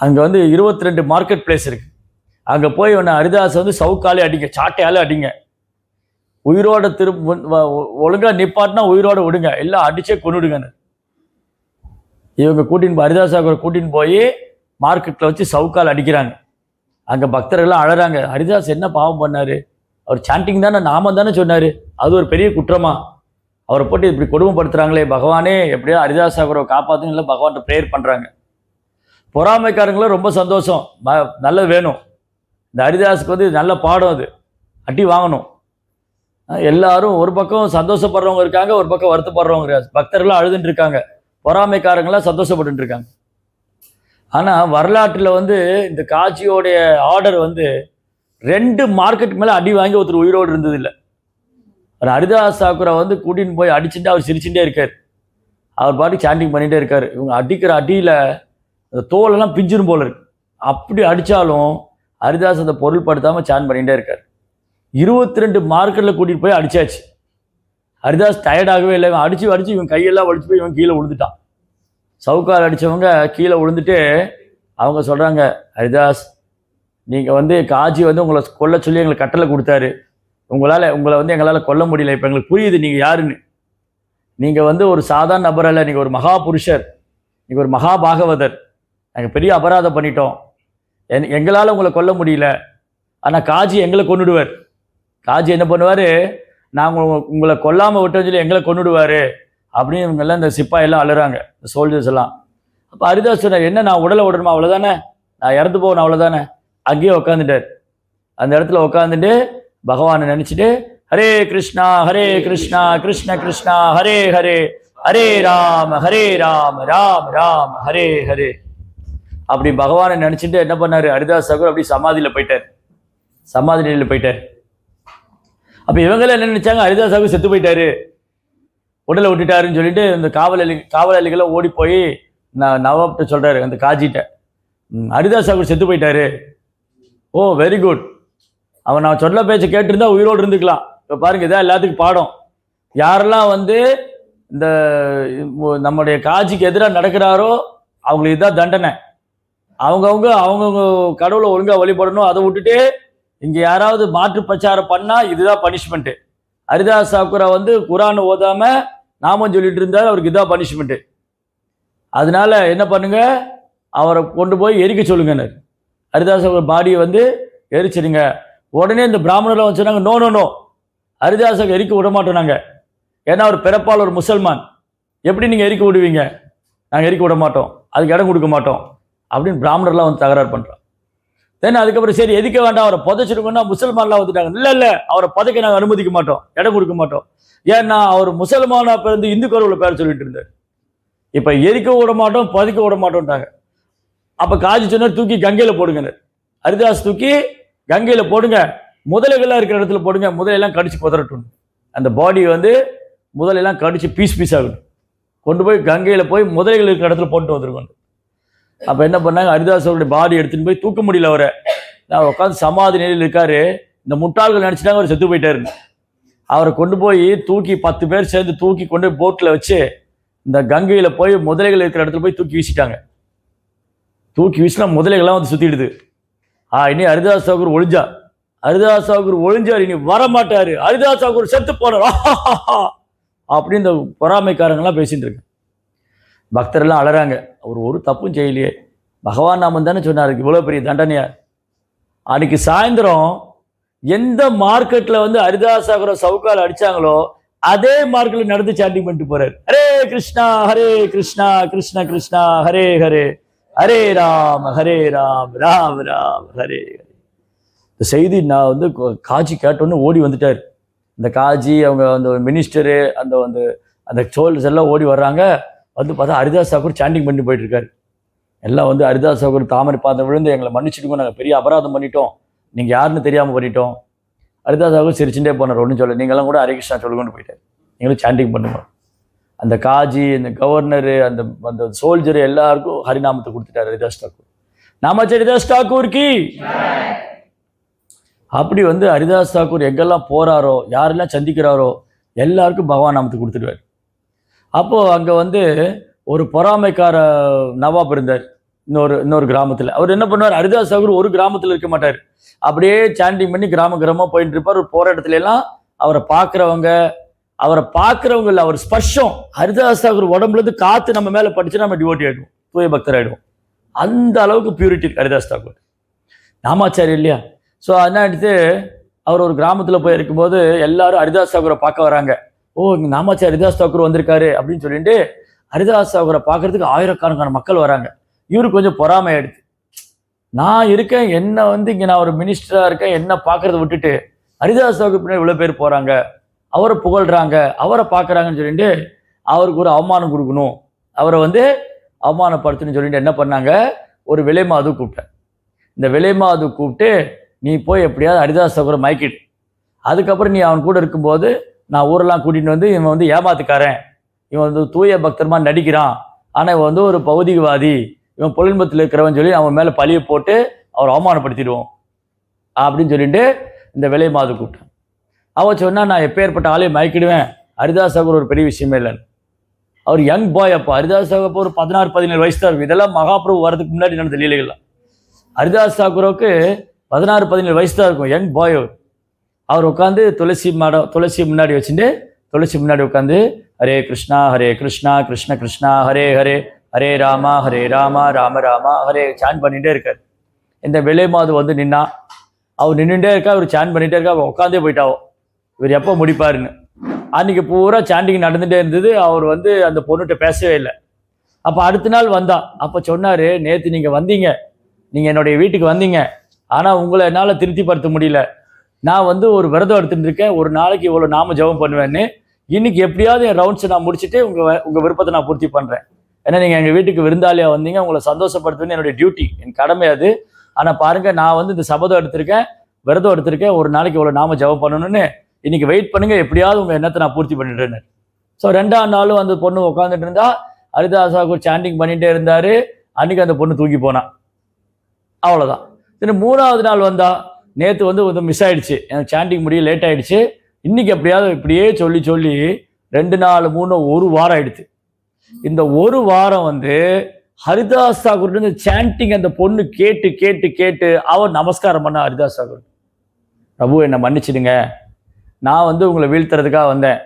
அங்க வந்து 22 மார்க்கெட் பிளேஸ் இருக்கு, அங்க போய் உன்னை ஹரிதாஸ் வந்து சவுக்காலே அடிங்க, சாட்டையாலே அடிங்க, உயிரோட ஒழுங்கா நிப்பாட்டினா உயிரோட விடுங்க, எல்லாம் அடிச்சே கொண்டுடுங்க. இவங்க கூட்டின்னு ஹரிதாஸ் கூட்டின்னு போய் மார்க்கெட்ல வச்சு சவுக்கால் அடிக்கிறாங்க. அங்க பக்தர்கள்லாம் அழறாங்க, ஹரிதாஸ் என்ன பாவம் பண்ணாரு, அவர் சாண்டிங் தானே, நாமம் தானே சொன்னாரு, அது ஒரு பெரிய குற்றமா, அவரை போட்டு இப்படி கொடுமைப்படுத்துறாங்களே, பகவானே எப்படியா ஹரிதாஸ் சாகரை காப்பாத்துன்னு இல்லை பகவான் ப்ரேயர் பண்றாங்க. பொறாமைக்காரங்களும் ரொம்ப சந்தோஷம், நல்லது வேணும், இந்த ஹரிதாஸுக்கு வந்து நல்ல பாடம், அது அடி வாங்கணும். எல்லாரும் ஒரு பக்கம் சந்தோஷப்படுறவங்க இருக்காங்க, ஒரு பக்கம் வருத்தப்படுறவங்க இருக்காங்க, பக்தர்கள்லாம் அழுதுட்டு இருக்காங்க, பொறாமைக்காரங்களாம் சந்தோஷப்பட்டு இருக்காங்க. ஆனா வரலாற்றுல வந்து இந்த காட்சியோடைய ஆர்டர் வந்து 2 மார்க்கெட் மேல அடி வாங்கி ஒருத்தர் உயிரோடு இருந்தது இல்லை. ஹரிதாஸ் தாக்கூரை வந்து கூட்டின்னு போய் அடிச்சுட்டு அவர் சிரிச்சுட்டே இருக்காரு, அவர் பாட்டுக்கு சாண்டிங் பண்ணிட்டே இருக்காரு. இவங்க அடிக்கிற அடியில அந்த தோலெல்லாம் பிஞ்சிரும் போல இருக்கு, அப்படி அடிச்சாலும் ஹரிதாஸ் அந்த பொருள்படுத்தாம சாண்ட் பண்ணிட்டே இருக்காரு. 22 மார்க்கெட்ல கூட்டிட்டு போய் அடிச்சாச்சு, ஹரிதாஸ் டயர்டாகவே இல்லை, இவன் அடிச்சு இவன் கையெல்லாம் வலிச்சு போய் இவன் கீழே விழுந்துட்டான். சவுக்கால் அடித்தவங்க கீழே விழுந்துட்டு அவங்க சொல்கிறாங்க, ஹரிதாஸ் நீங்கள் வந்து காஜி வந்து உங்களை கொல்ல சொல்லி எங்களுக்கு கட்டளை கொடுத்தாரு, உங்களை வந்து எங்களால் கொல்ல முடியல, இப்போ எங்களுக்கு புரியுது நீங்கள் யாருன்னு, நீங்கள் வந்து ஒரு சாதாரண நபர் அல்ல, நீங்கள் ஒரு மகா புருஷர், நீங்கள் ஒரு மகா பாகவதர், நாங்கள் பெரிய அபராதம் பண்ணிட்டோம், எங்களால் உங்களை கொல்ல முடியல, ஆனால் காஜி எங்களை கொன்னுடுவார், காஜி என்ன பண்ணுவார், நாங்கள் உங்களை கொல்லாமல் விட்டோன்னு சொல்லி எங்களை கொன்னுடுவார் அப்படின்னு இவங்கெல்லாம் இந்த சிப்பாயெல்லாம் அழுறாங்க, இந்த சோல்ஜர்ஸ் எல்லாம். அப்போ ஹரிதாஸ் சொன்னார், என்ன நான் உடலை விடணுமா, அவ்வளோதானே, நான் இறந்து போகணும் அவ்வளோதானே. அங்கேயே உட்காந்துட்டார், அந்த இடத்துல உட்காந்துட்டு பகவானை நினச்சிட்டு ஹரே கிருஷ்ணா கிருஷ்ண கிருஷ்ணா ஹரே ஹரே, ஹரே ராம ராம ராம ஹரே ஹரே. அப்படி பகவானை நினச்சிட்டு என்ன பண்ணார் ஹரிதாஸ் தாக்கூர், அப்படி சமாதியில் போயிட்டார், சமாதி நிலையில் போயிட்டார். அப்போ இவங்களே என்ன நினைச்சாங்க, ஹரிதாஸ் சாகு செத்து போயிட்டாரு, உடலை விட்டுட்டாருன்னு சொல்லிட்டு இந்த காவலாளிகளை ஓடி போய் நவாப்கிட்ட சொல்றாரு, அந்த காஜிட்ட, ஹரிதாஸ் சாகு செத்து போயிட்டாரு. ஓ வெரி குட், அவன் நான் சொல்ல பேச்ச கேட்டிருந்தா உயிரோடு இருந்துக்கலாம். இப்போ பாருங்க, இதான் எல்லாத்துக்கும் பாடம். யாரெல்லாம் வந்து இந்த நம்முடைய காஜிக்கு எதிராக நடக்கிறாரோ அவங்களுக்கு இதுதான் தண்டனை. அவங்கவுங்க கடவுளை ஒழுங்கா வழிபடணும். அதை விட்டுட்டு இங்க யாராவது மாற்று பிரச்சாரம் பண்ணா இதுதான் பனிஷ்மெண்ட். ஹரிதாஸ் தாக்கூரை வந்து குரான் ஓதாம நாமம் சொல்லிட்டு இருந்தாரு, அவருக்கு இதான் பனிஷ்மெண்ட். அதனால என்ன பண்ணுங்க, அவரை கொண்டு போய் எரிக்க சொல்லுங்க. ஹரிதாஸ் தாக்கூர் பாடியை வந்து எரிச்சிடுங்க. உடனே இந்த பிராமணர்லாம் வந்து சொன்னாங்க, நோ நோ நோ, ஹரிதாஸை எரிக்க விட மாட்டோம் நாங்க, ஏன்னா அவர் பிறப்பால் ஒரு முசல்மான், எப்படி நீங்க எரிக்க விடுவீங்க, நாங்க எரிக்க விட மாட்டோம், அதுக்கு இடம் கொடுக்க மாட்டோம் அப்படின்னு பிராமணர்லாம் வந்து தகராறு பண்றோம். தென் அதுக்கப்புறம் சரி எதிக்க வேண்டாம், அவரை புதைச்சிருக்கோம்னா முசல்மான்லாம் வந்துட்டாங்க, இல்ல அவரை புதைக்க நாங்கள் அனுமதிக்க மாட்டோம், இடம் கொடுக்க மாட்டோம், ஏன்னா அவர் முசல்மானா பிறந்து இந்து கடவுளை பேர் சொல்லிட்டு இருந்தார், இப்ப எரிக்க விட மாட்டோம் புதைக்க விட மாட்டோம்ட்டாங்க. அப்ப காஜி சொன்னார், தூக்கி கங்கையில போடுங்க, ஹரிதாஸ் தூக்கி கங்கையில போடுங்க, முதலைகள்லாம் இருக்கிற இடத்துல போடுங்க, முதலையெல்லாம் கடிச்சு புதறட்டும், அந்த பாடி வந்து முதலையெல்லாம் கடிச்சு பீஸ் பீஸ் ஆகட்டும், கொண்டு போய் கங்கையில போய் முதலைகள் இருக்கிற இடத்துல போட்டு வந்துருக்கணும். அப்ப என்ன பண்ணாங்க, ஹரிதாஸ் அவருடைய பாடி எடுத்துன்னு போய் தூக்க முடியல, அவரை நான் உட்காந்து சமாதி நிலையில் இருக்காரு, இந்த முட்டாள்கள் நினைச்சிட்டாங்க அவர் செத்து போயிட்டாருன்னு. அவரை கொண்டு போய் தூக்கி 10 பேர் சேர்ந்து தூக்கி கொண்டு போய் போட்ல வச்சு இந்த கங்கையில போய் முதலைகள் இருக்கிற இடத்துல போய் தூக்கி வீசிட்டாங்க. தூக்கி வீசினா முதலைகள்லாம் வந்து சுத்திடுது. இனி ஹரிதாஸ் தாக்கூர் ஒழிஞ்சா, ஹரிதாஸ் தாக்கூர் ஒழிஞ்சார், இனி வரமாட்டாரு, ஹரிதாஸ் தாக்கூர் செத்து போனார் அப்படின்னு இந்த பொறாமைக்காரங்கெல்லாம் பேசிட்டு இருக்கு. பக்தரெல்லாம் அழறாங்க, அவர் ஒரு தப்பும் செய்யலையே, பகவான் நாமம் தானே சொன்னாரு, இவ்வளவு பெரிய தண்டனையா. அன்னைக்கு சாயந்தரம் எந்த மார்க்கெட்ல வந்து ஹரிதாஸ் தாக்கூரை சவுக்கால் அடிச்சாங்களோ அதே மார்க்கெட்ல நடந்து சாண்டிங் பண்ணிட்டு போறாரு, ஹரே கிருஷ்ணா கிருஷ்ண கிருஷ்ணா ஹரே ஹரே, ஹரே ராம் ராம் ராம் ஹரே. இந்த செய்தி நான் வந்து காஜி கேட்டோன்னு ஓடி வந்துட்டார். இந்த காஜி அவங்க அந்த மினிஸ்டரு அந்த சோல்ஸ் எல்லாம் ஓடி வர்றாங்க. வந்து பார்த்தா ஹரிதாஸ் தாக்கூர் சாண்டிங் பண்ணி போயிட்டு இருக்காரு. எல்லாம் வந்து ஹரிதாஸ் தாக்கூர் தாமரை பாதம் விழுந்து எங்களை மன்னிச்சுடுங்க, நாங்கள் பெரிய அபராதம் பண்ணிட்டோம், நீங்கள் யாருன்னு தெரியாமல் பண்ணிட்டோம். ஹரிதாஸ் தாக்கூர் சிரிச்சுட்டே போனார், ஒன்றும் சொல்ல, நீங்களாம் கூட ஹரே கிருஷ்ணா சொல்லுங்கன்னு போயிட்டார். நீங்களும் சாண்டிங் பண்ணுங்க. அந்த காஜி, இந்த கவர்னரு, அந்த சோல்ஜரு எல்லாருக்கும் ஹரிநாமத்தை கொடுத்துட்டார் ஹரிதாஸ் தாக்கூர். நாமாச்சு ஹரிதாஸ் தாக்கூர் கி. அப்படி வந்து ஹரிதாஸ் தாக்கூர் எங்கெல்லாம் போறாரோ, யாரெல்லாம் சந்திக்கிறாரோ எல்லாருக்கும் பகவான் நாமத்தை கொடுத்துடுவார். அப்போ அங்க வந்து ஒரு பொறாமைக்கார நவாப் இருந்தார் இன்னொரு கிராமத்துல. அவர் என்ன பண்ணுவார், ஹரிதாஸ் தாக்கூர் ஒரு கிராமத்துல இருக்க மாட்டார், அப்படியே சாண்டிங் பண்ணி கிராமமா போயிட்டு இருப்பார். ஒரு போற இடத்துல எல்லாம் அவரை பார்க்கிறவங்க இல்லை, அவர் ஸ்பர்ஷம், ஹரிதாஸ் தாக்கூர் உடம்புல இருந்து காத்து நம்ம மேல படிச்சு நம்ம டிவோட்டி ஆயிடுவோம், தூய பக்தர் ஆயிடுவோம். அந்த அளவுக்கு பியூரிட்டி ஹரிதாஸ் தாக்கூர், நாமாச்சாரி இல்லையா. ஸோ அதனால எடுத்து அவர் ஒரு கிராமத்துல போய் இருக்கும்போது எல்லாரும் ஹரிதாஸ் தாக்கூரை பார்க்க வராங்க. ஓ இங்க நாமாச்சாரி ஹரிதாஸ் தாக்கூர் வந்திருக்காரு அப்படின்னு சொல்லிட்டு ஹரிதாஸ் தாக்கூரை பார்க்கறதுக்கு ஆயிரக்கணக்கான மக்கள் வராங்க. இவருக்கு கொஞ்சம் பொறாமை ஆயிடுது, நான் இருக்கேன், என்ன வந்து இங்க நான் ஒரு மினிஸ்டரா இருக்கேன், என்ன பார்க்கறத விட்டுட்டு ஹரிதாஸ் தாக்கூர் பின்னாடி இவ்வளவு பேர் போறாங்க, அவரை புகழ்றாங்க, அவரை பார்க்கறாங்கன்னு சொல்லிட்டு அவருக்கு ஒரு அவமானம் கொடுக்கணும், அவரை வந்து அவமானப்படுத்தணும்னு சொல்லிட்டு என்ன பண்ணாங்க, ஒரு விலை மாது கூப்பிட்டேன். இந்த விலை மாது கூப்பிட்டு, நீ போய் எப்படியாவது ஹரிதாஸ் தாக்கூரை மயக்கிடு, அதுக்கப்புறம் நீ அவன் கூட இருக்கும்போது நான் ஊரெல்லாம் கூட்டிட்டு வந்து இவன் வந்து ஏமாத்துக்காரன், இவன் வந்து தூய பக்தர்மா நடிக்கிறான், ஆனா இவன் வந்து ஒரு பௌதிகவாதி, இவன் பொலின்பத்தில் இருக்கிறவன் சொல்லி அவன் மேல பழிய போட்டு அவர் அவமானப்படுத்திடுவோம் அப்படின்னு சொல்லிட்டு இந்த விலை மாது கூப்பிட்டேன். அவன் சொன்னா, நான் எப்பேற்பட்ட ஆளையும் மயக்கிடுவேன், ஹரிதாஸ் தாக்கூர் ஒரு பெரிய விஷயமே இல்லைன்னு. அவர் யங் பாய், அப்போ ஹரிதாஸ் தாக்கூர் அப்போ ஒரு 16-17 வயசு தான் இருக்கும். இதெல்லாம் மகாபிரபு வரதுக்கு முன்னாடி நடந்த லீலைகள்லாம். ஹரிதாஸ் தாக்கூருக்கு 16-17 வயசு தான் இருக்கும், யங் பாய். அவர் உட்காந்து துளசி முன்னாடி வச்சுட்டு துளசி முன்னாடி உட்காந்து ஹரே கிருஷ்ணா கிருஷ்ண கிருஷ்ணா ஹரே ஹரே, ஹரே ராமா ராம ராமா ஹரே சான் பண்ணிட்டே இருக்காரு. இந்த விலை மாது வந்து நின்னா, அவர் நின்றுட்டே இருக்கா, அவர் சான் பண்ணிட்டே இருக்கா, அவர் உட்காந்தே போயிட்டாவோ, இவர் எப்போ முடிப்பாருன்னு. அன்னைக்கு பூரா சாண்டிங் நடந்துட்டே இருந்தது. அவர் வந்து அந்த பொண்ணுகிட்ட பேசவே இல்லை. அப்போ அடுத்த நாள் வந்தா, அப்போ சொன்னாரு, நேற்று நீங்க வந்தீங்க, நீங்க என்னுடைய வீட்டுக்கு வந்தீங்க, ஆனா உங்களை என்னால திருப்திப்படுத்த முடியல, நான் வந்து ஒரு விரதம் எடுத்துட்டு இருக்கேன், ஒரு நாளைக்கு இவ்வளவு நாம ஜெபம் பண்ணுவேன்னு, இன்னைக்கு எப்படியாவது என் ரவுண்ட்ஸை நான் முடிச்சுட்டு உங்க விருப்பத்தை நான் பூர்த்தி பண்றேன், ஏன்னா நீங்க எங்க வீட்டுக்கு விருந்தாளியா வந்தீங்க, உங்களை சந்தோஷப்படுத்துவேன்னு என்னுடைய டியூட்டி, என் கடமை அது. ஆனா பாருங்க, நான் வந்து இந்த சபதம் எடுத்திருக்கேன், விரதம் எடுத்திருக்கேன், ஒரு நாளைக்கு இவ்வளவு நாம ஜெபம் பண்ணணும்னு இன்னைக்கு வெயிட் பண்ணுங்க, எப்படியாவது உங்கள் எண்ணத்தை நான் பூர்த்தி பண்ணிடுறேன்னு. ஸோ 2ஆம் நாளும் அந்த பொண்ணு உட்காந்துட்டு இருந்தா, ஹரிதாஸ் தாக்கூர் சாண்டிங் பண்ணிகிட்டே இருந்தார். அன்றைக்கி அந்த பொண்ணு தூக்கி போனான், அவ்வளோதான். சரி 3ஆவது நாள் வந்தா, நேற்று வந்து மிஸ் ஆகிடுச்சு, எனக்கு சாண்டிங் முடிய லேட் ஆகிடுச்சு, இன்றைக்கி எப்படியாவது இப்படியே சொல்லி 2 4 3 1 வாரம் ஆகிடுது. இந்த 1 வாரம் வந்து ஹரிதாஸ் தாக்கூர் சாண்டிங் அந்த பொண்ணு கேட்டு கேட்டு கேட்டு அவர் நமஸ்காரம் பண்ண ஹரிதாஸ் தாக்கூர், பிரபு என்னை மன்னிச்சிடுங்க, நான் வந்து உங்களை வீழ்த்துறதுக்காக வந்தேன்,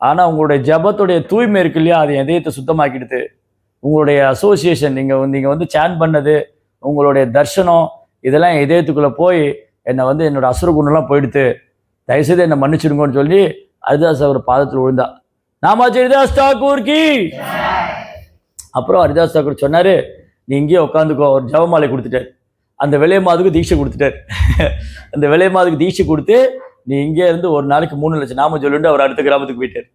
ஆனால் உங்களுடைய ஜபத்துடைய தூய்மை இருக்கு இல்லையா, அது இதயத்தை சுத்தமாக்கிடுது. உங்களுடைய அசோசியேஷன், நீங்கள் வந்து சாண்ட் பண்ணது, உங்களுடைய தர்ஷனம், இதெல்லாம் என் இதயத்துக்குள்ளே போய் என்னை வந்து என்னோட அசுரகுணம்லாம் போயிடுத்து, தயவுசெய்து என்னை மன்னிச்சிடுங்கன்னு சொல்லி ஹரிதாஸ் தாக்கூர் பாதத்தில் விழுந்தா. நாமாச்சு ஹரிதாஸ் தாக்கூர் கி. அப்புறம் ஹரிதாஸ் தாக்கூர் சொன்னார், நீ இங்கேயே உட்காந்துக்கோ. ஒரு ஜபமாலை கொடுத்துட்டார், அந்த விலை மாதுக்கு தீட்சை கொடுத்துட்டார். அந்த விலை மாதுக்கு தீட்சை கொடுத்து, நீ இங்கே இருந்து ஒரு நாளைக்கு 3 லட்சம் நாம சொல்லிட்டு அவர் அடுத்த கிராமத்துக்கு போயிட்டார்.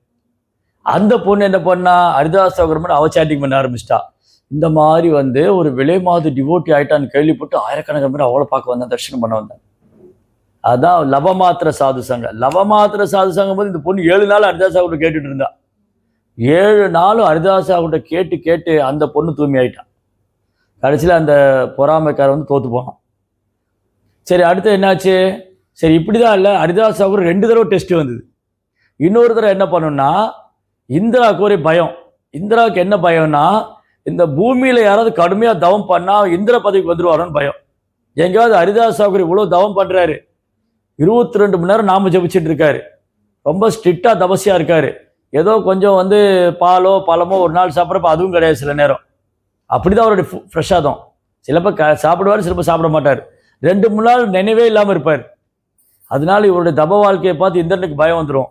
அந்த பொண்ணு என்ன பண்ணா, ஹரிதாஸ் தாக்கூர் அவ சாட்டிங் பண்ண ஆரம்பிச்சிட்டா. இந்த மாதிரி வந்து ஒரு விலை மாது டிவோட்டி ஆயிட்டான்னு கேள்விப்பட்டு ஆயிரக்கணக்கான பேர் அவளை பார்க்க வந்தேன், தரிசனம் பண்ண வந்தேன். அதான் லவமாத்திர சாது சங்கம். லவமாத்திர சாது சங்கம் போது இந்த பொண்ணு 7 நாள் ஹரிதாஸ் தாக்கூர் கேட்டுட்டு இருந்தா. 7 நாளும் ஹரிதாஸ் தாக்கூர் கேட்டு கேட்டு அந்த பொண்ணு தூய்மை ஆயிட்டான். கடைசியில் அந்த பொறாமைக்கார வந்து தோத்து போனான். சரி, அடுத்து என்னாச்சு? சரி, இப்படிதான் இல்லை, ஹரிதாஸ் தாக்கூர் 2 தடவை டெஸ்ட் வந்தது. இன்னொரு தடவை என்ன பண்ணணும்னா, இந்திராவுக்கு ஒரு பயம். இந்திராவுக்கு என்ன பயம்னா, இந்த பூமியில யாராவது கடுமையா தவம் பண்ணா இந்திர பதவிக்கு வந்துருவாரோன்னு பயம். எங்கேயாவது ஹரிதாஸ் தாக்கூர் இவ்வளவு தவம் பண்றாரு, 22 மணி நேரம் நாம ஜபிச்சுட்டு இருக்காரு, ரொம்ப ஸ்ட்ரிக்டா தபசியா இருக்காரு, ஏதோ கொஞ்சம் வந்து பாலோ பழமோ ஒரு நாள் சாப்பிட்றப்ப அதுவும் கிடையாது, சில நேரம் அப்படிதான் அவருடைய பிரசாதம். சிலப்ப சாப்பிடுவார், சிலப்ப சாப்பிட மாட்டார், 2 3 நாள் நினைவே இல்லாமல் இருப்பார். அதனால இவருடைய தப வாழ்க்கையை பார்த்து இந்திரனுக்கு பயம் வந்துடும்.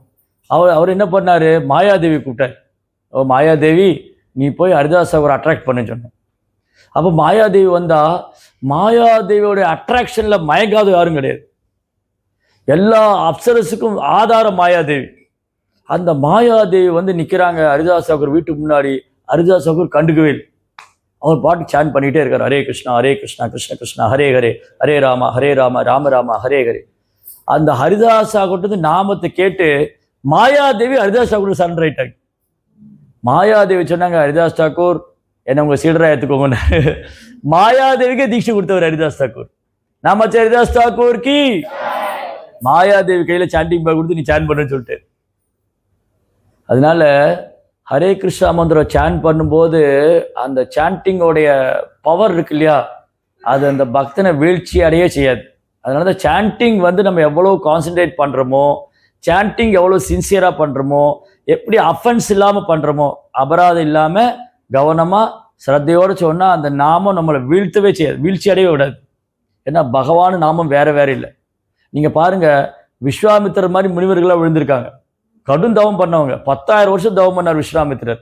அவர் என்ன பண்ணாரு, மாயாதேவி கூப்பிட்டார். ஓ மாயாதேவி, நீ போய் ஹரிதாஸ் தாக்கூர் அட்ராக்ட் பண்ணு சொன்ன. அப்போ மாயாதேவி வந்தா, மாயாதேவியோடைய அட்ராக்ஷன்ல மயங்காத யாரும் கிடையாது, எல்லா அப்சரஸுக்கும் ஆதாரம் மாயாதேவி. அந்த மாயாதேவி வந்து நிற்கிறாங்க ஹரிதாஸ் தாக்கூர் வீட்டுக்கு முன்னாடி. ஹரிதாஸ் தாக்கூர் கண்டுக்கவே இல்லை, அவர் பாட்டு சாண்ட் பண்ணிகிட்டே இருக்கார், ஹரே கிருஷ்ணா ஹரே கிருஷ்ணா கிருஷ்ண கிருஷ்ணா ஹரே ஹரே, ஹரே ராமா ராம ராம ஹரே ஹரே. அந்த ஹரிதாஸ் தாக்கூர் நாமத்தை கேட்டு மாயாதேவி ஹரிதாஸ் தாக்கூர் சரண்டர் ஆயிட்டாங்க. மாயாதேவி சொன்னாங்க, ஹரிதாஸ் தாக்கூர் என்ன உங்க சீடரா ஏற்றுக்கோங்க. மாயாதேவிக்கே தீட்சை கொடுத்தவர் ஹரிதாஸ் தாக்கூர். நாமச்சு ஹரிதாஸ் தாக்கூர் கி. மாயாதேவி கையில சாண்டிங் பேக் கொடுத்து நீ சாண்ட் பண்ணுன்னு சொல்லிட்டு. அதனால ஹரே கிருஷ்ணா மந்திரம் சாண்ட் பண்ணும்போது அந்த சாண்டிங்கோடைய பவர் இருக்கு இல்லையா, அது அந்த பக்தனை வீழ்ச்சி அடைய செய்யாது. அதனால தான் சாண்டிங் வந்து நம்ம எவ்வளோ கான்சென்ட்ரேட் பண்ணுறோமோ, சாண்டிங் எவ்வளோ சின்சியராக பண்ணுறோமோ, எப்படி அஃபென்ஸ் இல்லாமல் பண்ணுறோமோ, அபராதம் இல்லாமல் கவனமாக ஸ்ரத்தையோடு சொன்னால் அந்த நாமம் நம்மளை வீழ்த்தவே செய்யாது, வீழ்ச்சி அடையவே விடாது. ஏன்னா பகவான் நாமம் வேற வேற இல்லை. நீங்கள் பாருங்கள், விஸ்வாமித்திரர் மாதிரி முனிவர்களாக விழுந்திருக்காங்க, கடும் தவம் பண்ணவங்க. 10,000 வருஷம் தவம் பண்ணார் விஸ்வாமித்திரர்.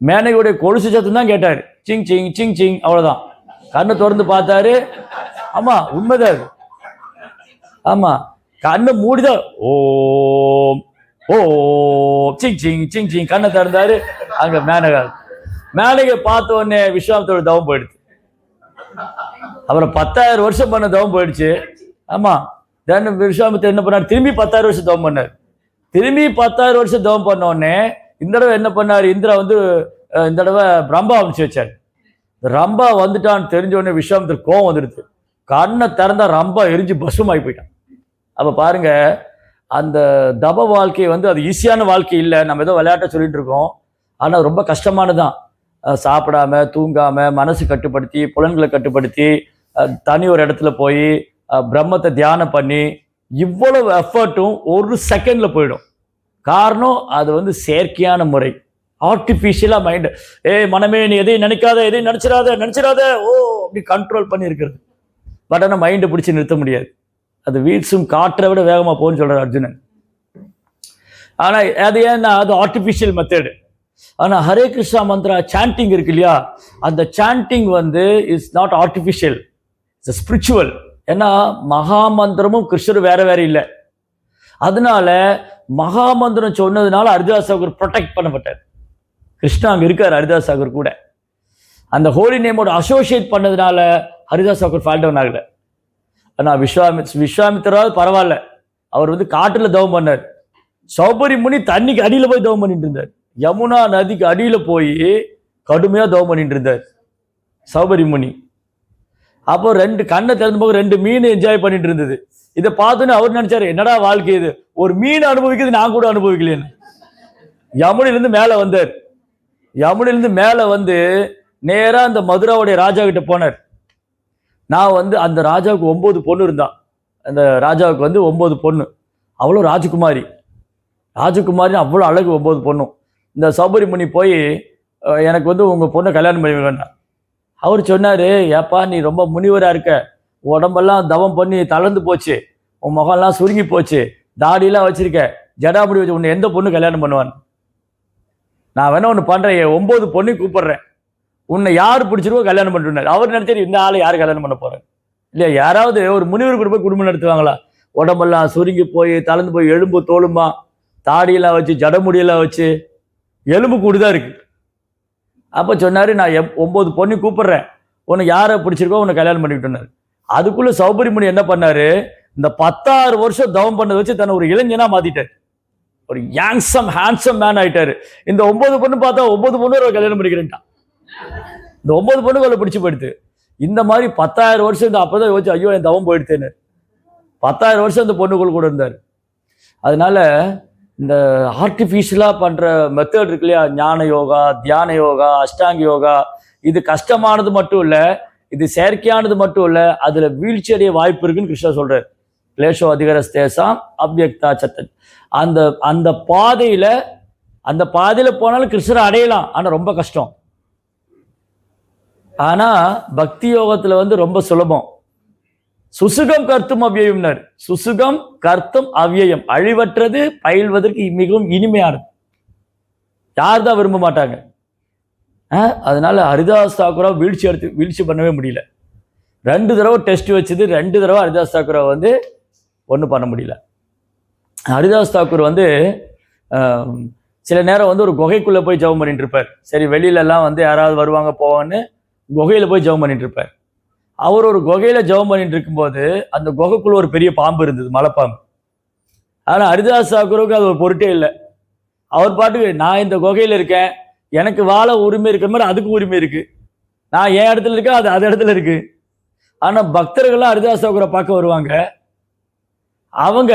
மேனையோடைய கொலுசு சத்தம் தான் கேட்டார், சிங் சிங் சிங் சிங், அவ்வளோதான். கண்ணை திறந்து பார்த்தாரு, ஆமாம் உண்மைதான் அது. ஆமாம், கண்ணை மூடிதான் ஓம் ஓ சிங் சிங் சிங் சிங், கண்ணை திறந்தாரு. அங்கே மேனகை பார்த்த உடனே விஸ்வாமித்திரோட தவம் போயிடுச்சு. அப்புறம் 10,000 வருஷம் பண்ண தவம் போயிடுச்சு. ஆமாம், விஸ்வாமித்திரர் என்ன பண்ணார், திரும்பி 10,000 வருஷம் தவம் பண்ணார். திரும்பி 10,000 வருஷம் தவம் பண்ண உடனே இந்த தடவை என்ன பண்ணார், இந்திரா வந்து இந்த தடவை ரம்பா அனுப்பிச்சு வச்சார். ரம்பா வந்துட்டான்னு தெரிஞ்ச உடனே விஸ்வாமித்திரர் கோவம் வந்துடுது. கண்ணை திறந்தா ரம்பா எரிஞ்சு பசுமாகி போயிட்டான். அப்போ பாருங்க, அந்த தப வாழ்க்கை வந்து அது ஈஸியான வாழ்க்கை இல்லை. நம்ம ஏதோ விளையாட்ட சொல்லிட்டு இருக்கோம், ஆனால் ரொம்ப கஷ்டமானதான். சாப்பிடாம தூங்காம மனசு கட்டுப்படுத்தி புலன்களை கட்டுப்படுத்தி தனி ஒரு இடத்துல போய் பிரம்மத்தை தியானம் பண்ணி இவ்வளவு எஃபர்ட்டும் ஒரு செகண்ட்ல போயிடும். காரணம் அது வந்து செயற்கையான முறை, ஆர்டிஃபிஷியலா மைண்ட். மனமே நீ எதையும் நினைக்காத, எதையும் நினைச்சிடாத ஓ அப்படி கண்ட்ரோல் பண்ணி இருக்கிறது. பட் ஆனால் மைண்டை பிடிச்சி நிறுத்த முடியாது, அது வீழ்ச்சும் காற்றை விட வேகமா போன்னு சொல்றாரு அர்ஜுனன். ஆனா அது ஏன்னா அது ஆர்டிஃபிஷியல் மெத்தடு. ஆனா ஹரே கிருஷ்ணா மந்திரா சாண்டிங் இருக்கு இல்லையா, அந்த சாண்டிங் வந்து is not artificial, it's spiritual. ஏன்னா மகாமந்திரமும் கிருஷ்ணரும் வேற வேற இல்லை. அதனால மகாமந்திரம் சொன்னதுனால ஹரிதாஸ் தாக்கூர் ப்ரொடெக்ட் பண்ணப்பட்டார். கிருஷ்ணா அங்க இருக்காரு ஹரிதாஸ் தாக்கூர் கூட. அந்த ஹோலி நேமோட அசோசியேட் பண்ணதுனால ஹரிதாஸ் தாக்கூர் ஃபால் டவுன் ஆகல. ஆனா விஸ்வாமித்திராவது பரவாயில்ல, அவர் வந்து காட்டுல தவம் பண்ணார். சௌபரி முனி தண்ணிக்கு அடியில போய் தவம் பண்ணிட்டு இருந்தார். யமுனா நதிக்கு அடியில போய் கடுமையா தவம் பண்ணிட்டு இருந்தார் சௌபரி முனி. அப்போ ரெண்டு கண்ணை திறந்து போக 2 மீன் என்ஜாய் பண்ணிட்டு இருந்தது. இதை பார்த்தோன்னே அவர் நினைச்சாரு, என்னடா வாழ்க்கை இது, ஒரு மீன் அனுபவிக்கிறது நான் கூட அனுபவிக்கலன்னு. யமுனிலிருந்து மேல வந்தார். யமுனிலிருந்து மேல வந்து நேரா அந்த மதுராவுடைய ராஜா கிட்ட போனார். நான் வந்து அந்த ராஜாவுக்கு 9 பொண்ணு இருந்தான். அந்த ராஜாவுக்கு வந்து 9 பொண்ணு. அவ்வளோ ராஜகுமாரி. ராஜகுமாரின்னு அவ்வளோ அழகு 9 பொண்ணும். இந்த சௌபரி முனி போய் எனக்கு வந்து உங்க பொண்ணை கல்யாணம் பண்ணி வேண்டாம். அவர் சொன்னாரு, ஏப்பா நீ ரொம்ப முனிவரா இருக்க, உடம்பெல்லாம் தவம் பண்ணி தளர்ந்து போச்சு, உன் முகம்லாம் சுருங்கி போச்சு, தாடியெல்லாம் வச்சிருக்க, ஜடாமுடி வச்சு, உன்னை எந்த பொண்ணு கல்யாணம் பண்ணுவான்? நான் வேணா ஒன்று பண்றேன், 9 பொண்ணையும் கூப்பிடுறேன், உன்னை யார் பிடிச்சிருக்கோ கல்யாணம் பண்ணிட்டு. அவர் நினைச்சாரு, இந்த ஆளை யார் கல்யாணம் பண்ண போறேன்? இல்லையா, யாராவது ஒரு முனிவர் கூட போய் குடும்பம் நடத்துவாங்களா? உடம்பெல்லாம் சுருங்கி போய் தளர்ந்து போய் எலும்பு தோலுமா, தாடியெல்லாம் வச்சு ஜடமுடியெல்லாம் வச்சு எலும்பு கூடுதான் இருக்கு. அப்ப சொன்னாரு, நான் 9 பொண்ணையும் கூப்பிடுறேன், உனக்கு யாரை பிடிச்சிருக்கோ உன்னை கல்யாணம் பண்ணிக்கிட்டு. அதுக்குள்ள சௌபரி முனி என்ன பண்ணாரு, இந்த 16 வருஷம் தவம் பண்ணதை வச்சு தன்னை ஒரு இளைஞனா மாத்திட்டாரு. ஒரு யாங்ஸம் ஹேண்ட்ஸம் மேன் ஆயிட்டாரு. இந்த 9 பொண்ணு பார்த்தா 9 பொண்ணு கல்யாணம் பண்ணிக்கிறேன்ட்டான். இந்த 9 பொண்ணுகளை பிடிச்சு போயிடுது. இந்த மாதிரி 10,000 வருஷம் இந்த அப்பதான் யோசிச்சு, ஐயோ என் தவம் போயிடுத்தேன்னு. 10,000 வருஷம் இந்த பொண்ணுகள் கூட இருந்தார். அதனால இந்த ஆர்டிஃபிஷியலா பண்ற மெத்தட் இருக்கு இல்லையா, ஞான யோகா, தியான யோகா, அஷ்டாங்க யோகா, இது கஷ்டமானது மட்டும் இல்ல, இது செயற்கையானது மட்டும் இல்ல, அதுல வீழ்ச்சி அடைய வாய்ப்பு இருக்குன்னு கிருஷ்ணர் சொல்றாரு. கிளேஷோ அதிகரஸ்தேசாம் அவ்யக்தா சத்தன். அந்த அந்த பாதையில போனாலும் கிருஷ்ணரை அடையலாம், ஆனா ரொம்ப கஷ்டம். ஆனா பக்தி யோகத்துல வந்து ரொம்ப சுலபம். சுசுகம் கர்த்தும் அவ்யயம்னார். சுசுகம் கர்த்தும் அவ்யயம், அழிவற்றது, பயில்வதற்கு மிகவும் இனிமையானது. யார் தான் விரும்ப மாட்டாங்க? அதனால ஹரிதாஸ் தாக்கூரா வீழ்ச்சி பண்ணவே முடியல. 2 தடவை டெஸ்ட் வச்சது, 2 தடவை ஹரிதாஸ் தாக்கூரை வந்து ஒன்றும் பண்ண முடியல. ஹரிதாஸ் தாக்கூர் வந்து சில நேரம் வந்து ஒரு குகைக்குள்ள போய் ஜெபம் பண்ணிட்டு இருப்பார். சரி, வெளியில எல்லாம் வந்து யாராவது வருவாங்க போவான்னு குகையில போய் ஜெபம் பண்ணிட்டு இருப்பார். அவர் ஒரு குகையில ஜெபம் பண்ணிட்டு இருக்கும்போது அந்த குகைக்குள்ள ஒரு பெரிய பாம்பு இருந்தது, மலைப்பாம்பு. ஆனா ஹரிதாஸ் தாக்கூருக்கு அது ஒரு பொருட்டே இல்லை. அவர் பாட்டுக்கு, நான் இந்த குகையில இருக்கேன், எனக்கு வாழ உரிமை இருக்கிற மாதிரி அதுக்கு உரிமை இருக்கு, நான் என் இடத்துல இருக்கேன், அது இடத்துல இருக்கு. ஆனா பக்தர்கள்லாம் ஹரிதாஸ் தாக்கூரை பார்க்க வருவாங்க. அவங்க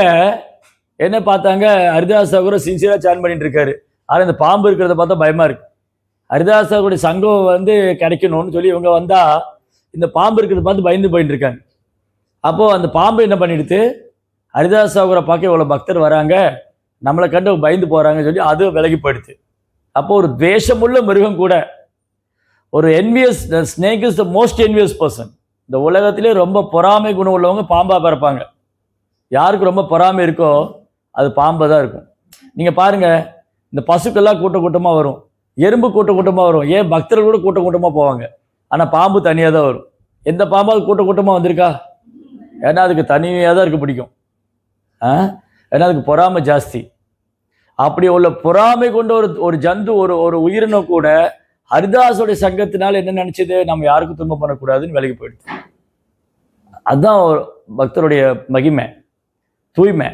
என்ன பார்த்தாங்க, ஹரிதாஸ் தாக்கூரை சின்சியரா சான் பண்ணிட்டு இருக்காரு. ஆனா இந்த பாம்பு இருக்கிறத பார்த்தா பயமா இருக்கு. ஹரிதாஸ் தாக்கூருடைய சங்கம் வந்து கிடைக்கணும்னு சொல்லி இவங்க வந்தா இந்த பாம்பு இருக்கிறத பார்த்து பயந்து போயிட்டு இருக்காங்க. அப்போ அந்த பாம்பு என்ன பண்ணிடுது, ஹரிதாஸ் தாக்கூரை பார்க்க இவ்வளவு பக்தர் வராங்க, நம்மளை கண்டு பயந்து போறாங்கன்னு சொல்லி அது விலகி போயிடுது. அப்போ ஒரு துவேஷமுள்ள மிருகம் கூட, ஒரு envious, snake is the most envious person. இந்த உலகத்திலே ரொம்ப பொறாமை குணம் உள்ளவங்க பாம்பா பிறப்பாங்க. யாருக்கு ரொம்ப பொறாமை இருக்கோ அது பாம்பா தான் இருக்கும். நீங்க பாருங்க, இந்த பசுக்கெல்லாம் கூட்டமா வரும், எறும்பு கூட்டமா வரும், ஏன் பக்தர்கள் கூட கூட்டமா போவாங்க. ஆனா பாம்பு தனியா தான் வரும். எந்த பாம்பாவது கூட்டமா வந்திருக்கா? ஏன்னா அதுக்கு தனியா தான் இருக்க பிடிக்கும். ஏன்னா அதுக்கு பொறாமை ஜாஸ்தி. அப்படி உள்ள பொறாமை கொண்ட ஒரு ஜந்து, ஒரு உயிரினம் கூட ஹரிதாஸோடைய சங்கத்தினால என்ன நினைச்சது, நம்ம யாருக்கும் துன்பம் பண்ணக்கூடாதுன்னு விலகி போயிடுது. அதுதான் பக்தருடைய மகிமை, தூய்மை.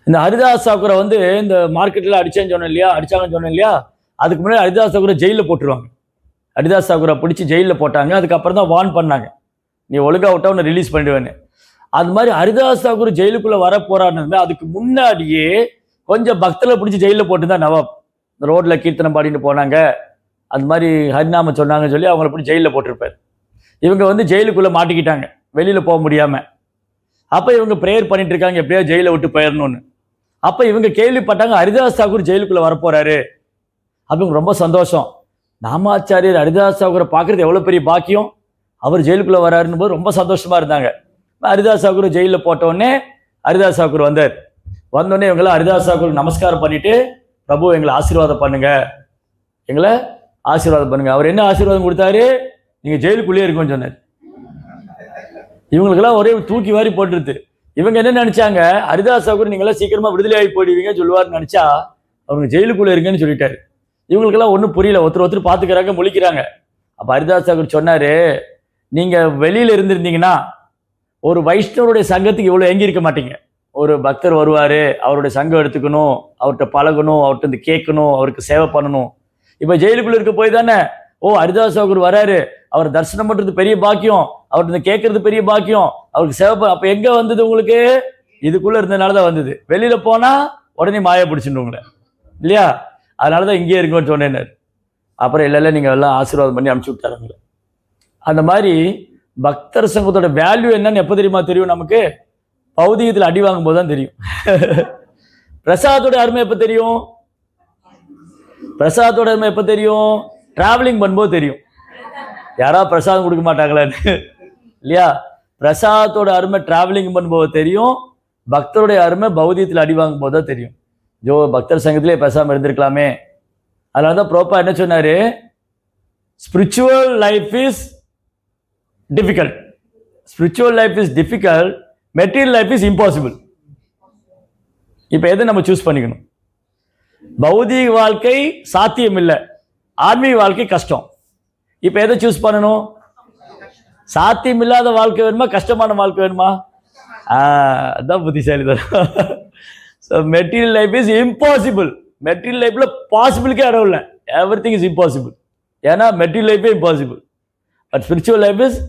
இந்த ஹரிதாஸ் தாக்கூரை வந்து இந்த மார்க்கெட்ல அடிச்சாங்கன்னு சொன்னேன் இல்லையா, அதுக்கு முன்னாடி ஹரிதாஸ் தாக்கூரை ஜெயிலில் போட்டுருவாங்க. ஹரிதாஸ் தாக்கூரை பிடிச்சி ஜெயிலில் போட்டாங்க. அதுக்கப்புறம் தான் வார்ன் பண்ணாங்க, நீ ஒழுங்கா விட்டா உன்னை ரிலீஸ் பண்ணிடுவேன்னு. அது மாதிரி ஹரிதாஸ் தாக்கூர் ஜெயிலுக்குள்ள வர போறான்னு அதுக்கு முன்னாடியே கொஞ்சம் பக்தர்களை பிடிச்சி ஜெயிலில் போட்டு தான் நவாப் ரோட்ல கீர்த்தனம் பாடிட்டு போனாங்க, அது மாதிரி ஹரிநாம சொன்னாங்கன்னு சொல்லி அவங்கள பிடிச்சி ஜெயிலில் போட்டிருப்பார். இவங்க வந்து ஜெயிலுக்குள்ள மாட்டிக்கிட்டாங்க, வெளியில போக முடியாம. அப்ப இவங்க பிரேயர் பண்ணிட்டு இருக்காங்க, எப்படியா ஜெயிலை விட்டு போயிடணும்னு. அப்ப இவங்க கேள்விப்பட்டாங்க ஹரிதாஸ் தாக்கூர் ஜெயிலுக்குள்ள வரப்போறாரு. அப்ப இவங்க ரொம்ப சந்தோஷம், நாமாச்சாரியர் ஹரிதாஸ் தாக்கூரை பார்க்கறது எவ்வளவு பெரிய பாக்கியம், அவர் ஜெயிலுக்குள்ள வராருன்னு போது ரொம்ப சந்தோஷமா இருந்தாங்க. ஹரிதாஸ் தாக்கூர் ஜெயிலில் போட்டோடனே ஹரிதாஸ் தாக்கூர் வந்தோடனே இவங்களாம் ஹரிதாஸ் தாக்கூருக்கு நமஸ்காரம் பண்ணிட்டு, பிரபு எங்களை ஆசீர்வாதம் பண்ணுங்க, எங்களை ஆசீர்வாதம் பண்ணுங்க. அவர் என்ன ஆசீர்வாதம் கொடுத்தாரு, நீங்க ஜெயிலுக்குள்ளேயே இருக்கும்னு சொன்னார். இவங்களுக்கெல்லாம் ஒரே தூக்கி வாரி போட்டுருது. இவங்க என்ன நினைச்சாங்க, ஹரிதாஸ் தாக்கூர் நீங்களாம் சீக்கிரமா விடுதலை ஆகி போயிடுவீங்கன்னு சொல்லுவார்னு நினைச்சா அவங்க ஜெயிலுக்குள்ள இருக்குன்னு சொல்லிட்டாரு. இவங்களுக்கெல்லாம் ஒன்றும் புரியல, ஒருத்தர் பார்த்துக்கிறாங்க, முழிக்கிறாங்க. அப்ப ஹரிதாஸ் தாக்கூர் சொன்னாரு, நீங்க வெளியில இருந்திருந்தீங்கன்னா ஒரு வைஷ்ணவருடைய சங்கத்துக்கு இவ்வளோ எங்கி இருக்க மாட்டீங்க. ஒரு பக்தர் வருவார், அவருடைய சங்கம் எடுத்துக்கணும், அவர்கிட்ட பழகணும், அவர்கிட்ட இருந்து கேட்கணும், அவருக்கு சேவை பண்ணணும். இப்போ ஜெயிலுக்குள்ள இருக்க போய் தானே, ஓ ஹரிதாஸ் சகோதரர் வராரு, அவர் தரிசனம் பண்ணுறது பெரிய பாக்கியம், அவர்கிட்ட கேட்கறது பெரிய பாக்கியம், அவருக்கு சேவை அப்போ எங்கே வந்தது உங்களுக்கு? இதுக்குள்ளே இருந்ததுனால தான் வந்தது. வெளியில் போனால் உடனே மாய பிடிச்சிடுங்களே இல்லையா? அதனால தான் இங்கேயே இருக்குன்னு சொன்னேன்னு. அப்புறம் இல்லை நீங்கள் எல்லாம் ஆசீர்வாதம் பண்ணி அனுப்பிச்சி விட்டாருங்களே. அந்த மாதிரி பக்தர் சங்கத்தோட வேல்யூ என்னன்னு எப்போ தெரியுமா தெரியும் நமக்கு? பௌதிகத்தில் அடி வாங்கும் போது தான் தெரியும். பிரசாதோட அருமை எப்போ தெரியும்? பிரசாதோட அருமை எப்போ தெரியும்? டிராவலிங் பண்ணும்போது தெரியும். யாராவது பிரசாதம் கொடுக்க மாட்டாங்களான்னு இல்லையா? பிரசாதத்தோட அருமை டிராவலிங் பண்ணும்போது தெரியும். பக்தருடைய அருமை பௌதிகத்தில் அடி வாங்கும் போது தான் தெரியும். ஜோ பக்தர் சங்கத்திலே பேசாமல் இருந்திருக்கலாமே. அதனால தான் ப்ரோப்பா என்ன சொன்னாரு? Spiritual life is difficult, spiritual life is difficult, material life is impossible. இப்போ எதை நம்ம சூஸ் பண்ணிக்கணும்? பௌதிக வாழ்க்கை சாத்தியம் இல்லை, ஆன்மீக வாழ்க்கை கஷ்டம். இப்போ எதை சூஸ் பண்ணணும்? சாத்தியம் இல்லாத வாழ்க்கை வேணுமா, கஷ்டமான வாழ்க்கை வேணுமா? அதான் புத்திசாலி தான். So material life is impossible. Material லைஃப்ல பாசிபிளுக்கே இடம் இல்லை. Every thing is impossible. ஏன்னா மெட்டீரியல் லைஃபே impossible. But spiritual life is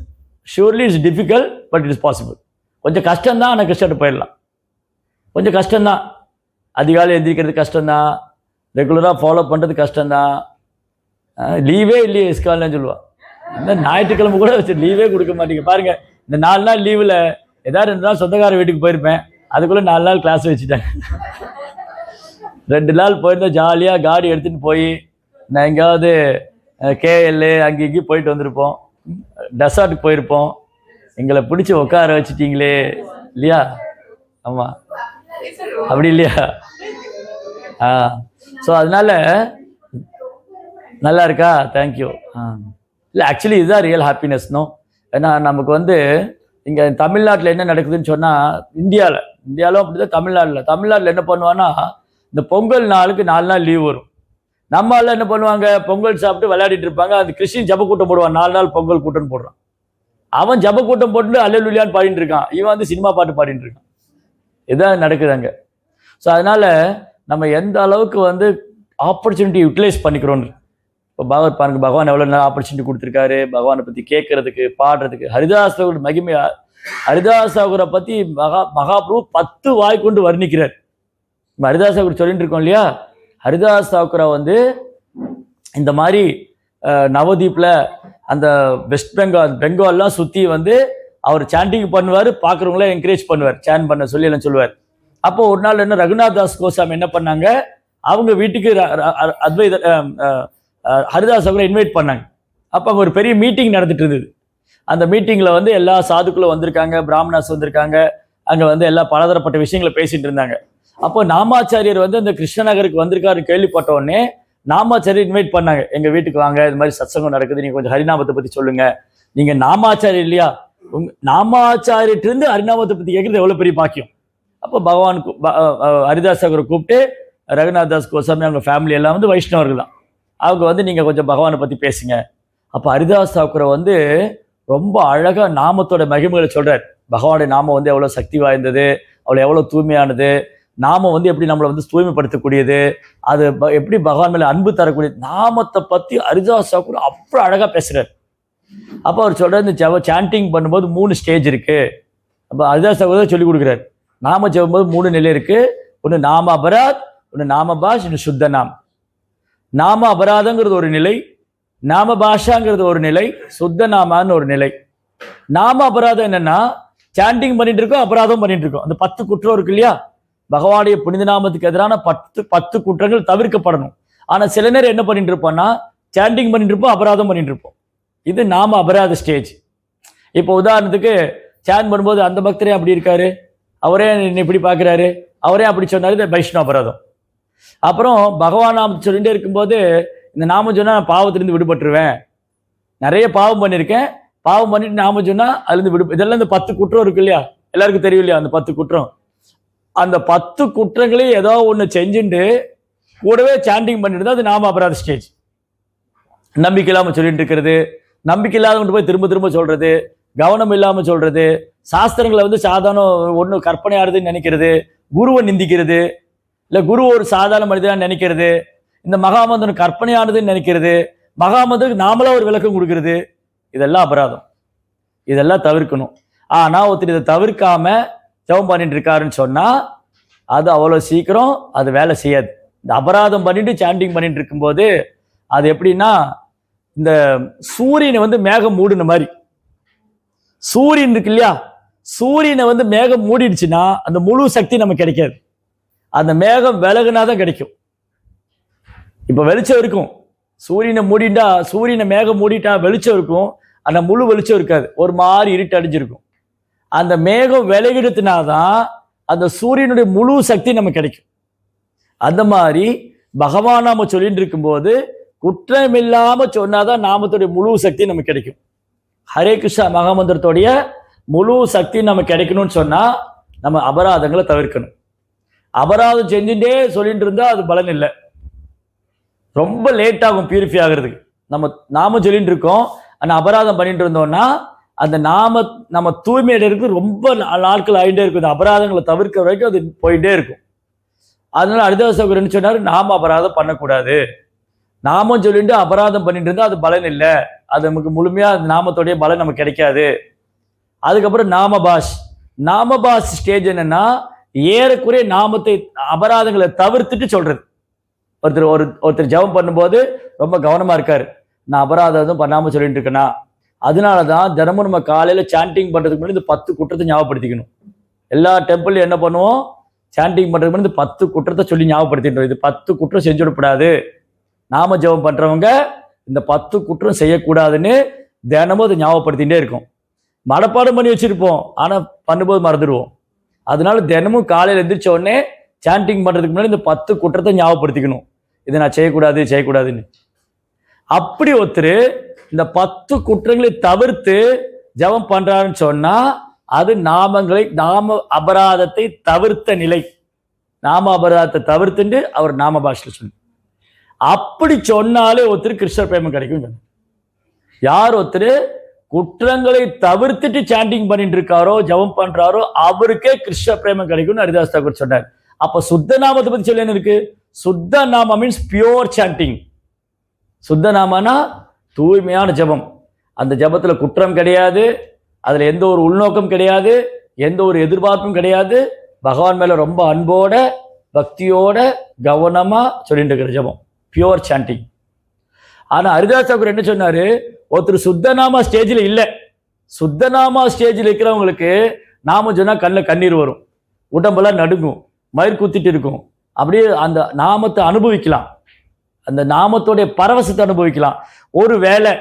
surely it's difficult, but it is possible. கொஞ்சம் கஷ்டம்தான், ஆனால் கஷ்டப்பட்டு போயிடலாம். கொஞ்சம் கஷ்டம்தான், அதிகாலை எந்திரிக்கிறது கஷ்டம்தான், ரெகுலராக ஃபாலோ பண்ணுறது கஷ்டம்தான். லீவே இல்லையே இஸ்கால்னு சொல்லுவாள். இந்த ஞாயிற்றுக்கிழமை கூட வச்சு லீவே கொடுக்க மாட்டீங்க பாருங்க. இந்த 4 நாள் லீவில் ஏதாவது 2 நாள் சொந்தக்கார வீட்டுக்கு போயிருப்பேன், அதுக்குள்ளே 4 நாள் கிளாஸ் வச்சுட்டாங்க. 2 நாள் போயிருந்தோம், ஜாலியாக காடி எடுத்துகிட்டு போய் நான் எங்கேயாவது கேஎல் அங்கே இங்கேயும் போயிட்டு வந்திருப்போம், டெசார்ட்டுக்கு போயிருப்போம். எங்களை பிடிச்சி உட்கார வச்சுட்டீங்களே இல்லையா? ஆமாம், அப்படி இல்லையா? ஸோ அதனால நல்லா இருக்கா? தேங்க்யூ. இல்லை ஆக்சுவலி இதுதான் ரியல் ஹாப்பினஸ்னோ. ஏன்னா நமக்கு இங்கே தமிழ்நாட்டில் என்ன நடக்குதுன்னு சொன்னால், இந்தியாவிலும் அப்படி தான். தமிழ்நாட்டில் என்ன பண்ணுவான்னா, இந்த பொங்கல் நாளுக்கு 4 நாள் லீவ் வரும். நம்ம எல்லாம் என்ன பண்ணுவாங்க, பொங்கல் சாப்பிட்டு விளையாடிட்டு இருப்பாங்க. அந்த கிறிஸ்டின் ஜப கூட்டம் போடுவான், 4 நாள் பொங்கல் கூட்டம்னு போடுறான். அவன் ஜப கூட்டம் போட்டு அல்லேலூயான்னு பாடிட்டு இருக்கான், இவன் சினிமா பாட்டு பாடிட்டு இருக்கான். இதான் நடக்குது அங்கே. ஸோ அதனால நம்ம எந்த அளவுக்கு ஆப்பர்ச்சுனிட்டி யூட்டிலைஸ் பண்ணிக்கிறோன்னு. இப்போ பாருங்க, பகவான் எவ்வளோ நேரம் ஆப்பர்ச்சுனிட்டி கொடுத்துருக்காரு பகவானை பற்றி கேட்கறதுக்கு, பாடுறதுக்கு. ஹரிதாஸ் தாகூர் மகிமையா, ஹரிதாஸ் தாகூரை பற்றி மகாபிரபு 10 வாய் கொண்டு வர்ணிக்கிறார். ஹரிதாஸ் தாகூர் சொல்லிட்டு இருக்கோம் இல்லையா? ஹரிதாஸ் தாக்கூரை இந்த மாதிரி நவதீப்பில் அந்த வெஸ்ட் பெங்கால்லாம் சுற்றி அவர் சாண்டிங் பண்ணுவார், பார்க்குறவங்கள என்கரேஜ் பண்ணுவார், சேன் பண்ண சொல்லி எல்லாம் சொல்லுவார். அப்போ ஒரு நாள் என்ன, ரகுநாத் தாஸ் கோசாமி என்ன பண்ணாங்க, அவங்க வீட்டுக்கு ஹரிதாஸ் தாக்கூரை இன்வைட் பண்ணாங்க. அப்போ அங்கே ஒரு பெரிய மீட்டிங் நடந்துட்டு இருந்தது. அந்த மீட்டிங்கில் எல்லா சாதுக்களும் வந்திருக்காங்க, பிராமணாஸ் வந்திருக்காங்க. அங்கே எல்லா பலதரப்பட்ட விஷயங்களை பேசிட்டு இருந்தாங்க. அப்போ நாமாச்சாரியர் அந்த கிருஷ்ணநகருக்கு வந்திருக்காரு கேள்விப்பட்ட உடனே நாமாச்சாரியர் இன்வைட் பண்ணாங்க, எங்கள் வீட்டுக்கு வாங்க, இது மாதிரி சத்சங்கம் நடக்குது, நீங்கள் கொஞ்சம் ஹரிநாமத்தை பற்றி சொல்லுங்க. நீங்கள் நாமாச்சாரியர் இல்லையா, நாமாச்சாரியிட்டிருந்து ஹரிநாமத்தை பற்றி கேட்குறது எவ்வளோ பெரிய பாக்கியம். அப்போ ஹரிதாஸ் தாகூரை கூப்பிட்டு, ரகுநாத் தாஸ் கோசாமி அவங்க ஃபேமிலி எல்லாம் வைஷ்ணவர்கள் தான், அவங்க நீங்கள் கொஞ்சம் பகவானை பற்றி பேசுங்க. அப்போ ஹரிதாஸ் தாகூரை ரொம்ப அழகாக நாமத்தோட மகிமைகளை சொல்கிறார். பகவானுடைய நாமம் எவ்வளோ சக்தி வாய்ந்தது, அவ்வளோ எவ்வளோ தூய்மையானது, நாமம் எப்படி நம்மளை தூய்மைப்படுத்தக்கூடியது, அது எப்படி பகவான் மேலே அன்பு தரக்கூடியது, நாமத்தை பற்றி ஹரிதாஸ் தாகூர் அவ்வளோ அழகாக பேசுகிறார். அப்போ அவர் சொல்கிறார், இந்த சாண்டிங் பண்ணும்போது 3 ஸ்டேஜ் இருக்குது. அப்போ ஹரிதாஸ் தாகூர் சொல்லிக் கொடுக்குறாரு, நாம ஜெபம்போது 3 நிலை இருக்குது. ஒன்று நாம அபராத், ஒன்று நாம பாஷ், இன்னும் சுத்த நாம். நாம அபராதங்கிறது ஒரு நிலை, நாம பாஷாங்கிறது ஒரு நிலை, சுத்த நாமான்னு ஒரு நிலை. நாம அபராதம் என்னன்னா, சாண்டிங் பண்ணிட்டு இருக்கோம், அபராதம் பண்ணிட்டு இருக்கோம். அந்த 10 குற்றம் இருக்கு இல்லையா, பகவானுடைய புனித நாமத்துக்கு எதிரான 10 குற்றங்கள் தவிர்க்கப்படணும். ஆனா சில நேரம் என்ன பண்ணிட்டு இருப்போம்னா, சாண்டிங் பண்ணிட்டு இருப்போம், அபராதம் பண்ணிட்டு இருப்போம். இது நாம அபராத ஸ்டேஜ். இப்போ உதாரணத்துக்கு சாண்ட் பண்ணும்போது அந்த பக்தரே அப்படி இருக்காரு, அவரே இப்படி பார்க்குறாரு, அவரே அப்படி சொன்னாரு, இது வைஷ்ணவ அபராதம். அப்புறம் பகவான் நாமத்தை சொல்லிட்டே இருக்கும்போது, இந்த நாமம் சொன்னா நான் பாவத்திலிருந்து விடுபட்டுருவேன், நிறைய பாவம் பண்ணியிருக்கேன், பாவம் பண்ணிட்டு நாம சொன்னா அதுலேருந்து இதெல்லாம் இந்த 10 குற்றம் இருக்கு இல்லையா, எல்லாருக்கும் தெரியும் இல்லையா அந்த 10 குற்றம். அந்த 10 குற்றங்களையும் ஏதோ ஒன்று செஞ்சுட்டு கூடவே சாண்டிங் பண்ணிட்டு தான் அது நாம அபராத ஸ்டேஜ். நம்பிக்கை இல்லாமல் சொல்லிட்டு இருக்கிறது, நம்பிக்கை இல்லாதவங்க போய் திரும்ப திரும்ப சொல்றது, கவனம் இல்லாமல் சொல்றது, சாஸ்திரங்களை வந்து சாதாரண ஒன்று கற்பனையாடுதுன்னு நினைக்கிறது, குருவை நிந்திக்கிறது, இல்லை குரு ஒரு சாதாரண மனிதனாக நினைக்கிறது, இந்த மகாமந்திரம் கற்பனையானதுன்னு நினைக்கிறது, மகாமந்திரத்துக்கு நாமளா ஒரு விளக்கம் கொடுக்கறது, இதெல்லாம் அபராதம். இதெல்லாம் தவிர்க்கணும். ஆனால் ஒருத்தர் இதை தவிர்க்காம ஜெபம் பண்ணிட்டு இருக்காருன்னு சொன்னால் அது அவ்வளோ சீக்கிரம் அது வேலை செய்யாது. இந்த அபராதம் பண்ணிட்டு சாண்டிங் பண்ணிட்டு இருக்கும்போது அது எப்படின்னா, இந்த சூரியனை வந்து மேகம் மூடின மாதிரி, சூரியன் இருக்கு இல்லையா, சூரியனை வந்து மேகம் மூடிடுச்சுன்னா அந்த முழு சக்தி நமக்கு கிடைக்காது. அந்த மேகம் விலகுனாதான் கிடைக்கும். இப்போ வெளிச்சம் இருக்கும், சூரியனை மூடிட்டா, சூரியனை மேகம் மூடிட்டா வெளிச்சம் இருக்கும், ஆனால் முழு வெளிச்சம் இருக்காது, ஒரு மாதிரி இருட்டு அடிஞ்சிருக்கும். அந்த மேகம் விலகிடுத்தினாதான் அந்த சூரியனுடைய முழு சக்தி நமக்கு கிடைக்கும். அந்த மாதிரி பகவான் நாம சொல்லிட்டு இருக்கும்போது குற்றம் இல்லாம சொன்னாதான் நாமத்துடைய முழு சக்தி நமக்கு கிடைக்கும். ஹரே கிருஷ்ணா மகாமந்திரத்துடைய முழு சக்தி நமக்கு கிடைக்கணும்னு சொன்னா நம்ம அபராதங்களை தவிர்க்கணும். அபராதம் செஞ்சுட்டே சொல்லிட்டு இருந்தா அது பலன் இல்லை, ரொம்ப லேட் ஆகும் பியூரிஃபை ஆகிறதுக்கு. நாம சொல்லிட்டு இருக்கோம், ஆனால் அபராதம் பண்ணிட்டு இருந்தோம்னா அந்த நம்ம தூய்மையில ரொம்ப நாட்கள் ஆகிட்டே இருக்கும். இந்த அபராதங்களை தவிர்க்க வரைக்கும் அது போயிட்டே இருக்கும். அதனால ஹரிதாஸ் என்ன சொன்னாரு, நாம அபராதம் பண்ணக்கூடாது. நாமம் சொல்லிட்டு அபராதம் பண்ணிட்டு இருந்தா அது பலன் இல்லை, அது நமக்கு முழுமையா நாமத்தோடைய பலன் நமக்கு கிடைக்காது. அதுக்கப்புறம் நாமபாஸ் ஸ்டேஜ் என்னன்னா, ஏறக்குறைய நாமத்தை அபராதங்களை தவிர்த்துட்டு சொல்றது. ஒருத்தர் ஜெபம் பண்ணும்போது ரொம்ப கவனமா இருக்காரு, நான் அபராதம் பண்ணாம சொல்லிட்டு இருக்கேனா. அதனாலதான் தினமும் நம்ம காலையில சாண்டிங் பண்றதுக்கு முன்னாடி இந்த 10 குற்றத்தை ஞாபகப்படுத்திக்கணும். எல்லா டெம்பிள் என்ன பண்ணுவோம், சாண்டிங் பண்றதுக்கு முன்னாடி இந்த 10 குற்றத்தை சொல்லி ஞாபகப்படுத்திட்டு, இது 10 குற்றம் செஞ்சுடக்கூடாது, நாம ஜெபம் பண்றவங்க இந்த 10 குற்றம் செய்யக்கூடாதுன்னு தினமும் அதை ஞாபகப்படுத்திட்டே இருக்கும். மனப்பாடம் பண்ணி வச்சிருப்போம், ஆனா பண்ணும்போது மறந்துடுவோம். அதனால தினமும் காலையில் எந்திரிச்ச உடனே சாண்டிங் பண்றதுக்கு முன்னாடி இந்த 10 குற்றத்தை ஞாபகப்படுத்திக்கணும், இதை நான் செய்யக்கூடாதுன்னு. அப்படி ஒருத்தர் இந்த 10 குற்றங்களை தவிர்த்து ஜெபம் பண்றாருன்னு சொன்னா அது நாம அபராதத்தை தவிர்த்த நிலை. நாம அபராதத்தை தவிர்த்துட்டு அவர் நாம பாஷையில் சொன்ன, அப்படி சொன்னாலே ஒருத்தர் கிருஷ்ணர் பிரேமம் கிடைக்கும். யார் ஒருத்தர் குற்றங்களை தவிர்த்துட்டு சாண்டிங் பண்ணிட்டு இருக்காரோ, ஜெபம் பண்றாரோ, அவருக்கே கிருஷ்ண பிரேமம் கிடைக்கும்னு ஹரிதாஸ் தாக்கூர் சொன்னார். அப்ப சுத்த நாமத்தை பத்தி சொல்ல என்ன இருக்கு, சுத்த நாம மீன்ஸ் பியோர் சாண்டிங். சுத்த நாமனா தூய்மையான ஜெபம். அந்த ஜெபத்துல குற்றம் கிடையாது, அதுல எந்த ஒரு உள்நோக்கம் கிடையாது, எந்த ஒரு எதிர்பார்ப்பும் கிடையாது. பகவான் மேல ரொம்ப அன்போட பக்தியோட கவனமா சொல்லிட்டு இருக்கிற ஜெபம், பியோர் சாண்டிங். ஆனா ஹரிதாஸ் தாக்கூர் என்ன சொன்னாரு, ஒருத்தர் சுத்தநாமா ஸ்டேஜில் இல்லை, சுத்தநாமா ஸ்டேஜில் இருக்கிறவங்களுக்கு நாம சொன்னா கண்ணில் கண்ணீர் வரும், உடம்பெல்லாம் நடுங்கும், மயிர் குத்திட்டு இருக்கும். அப்படியே அந்த நாமத்தை அனுபவிக்கலாம், அந்த நாமத்தோடைய பரவசத்தை அனுபவிக்கலாம். ஒரு வேளை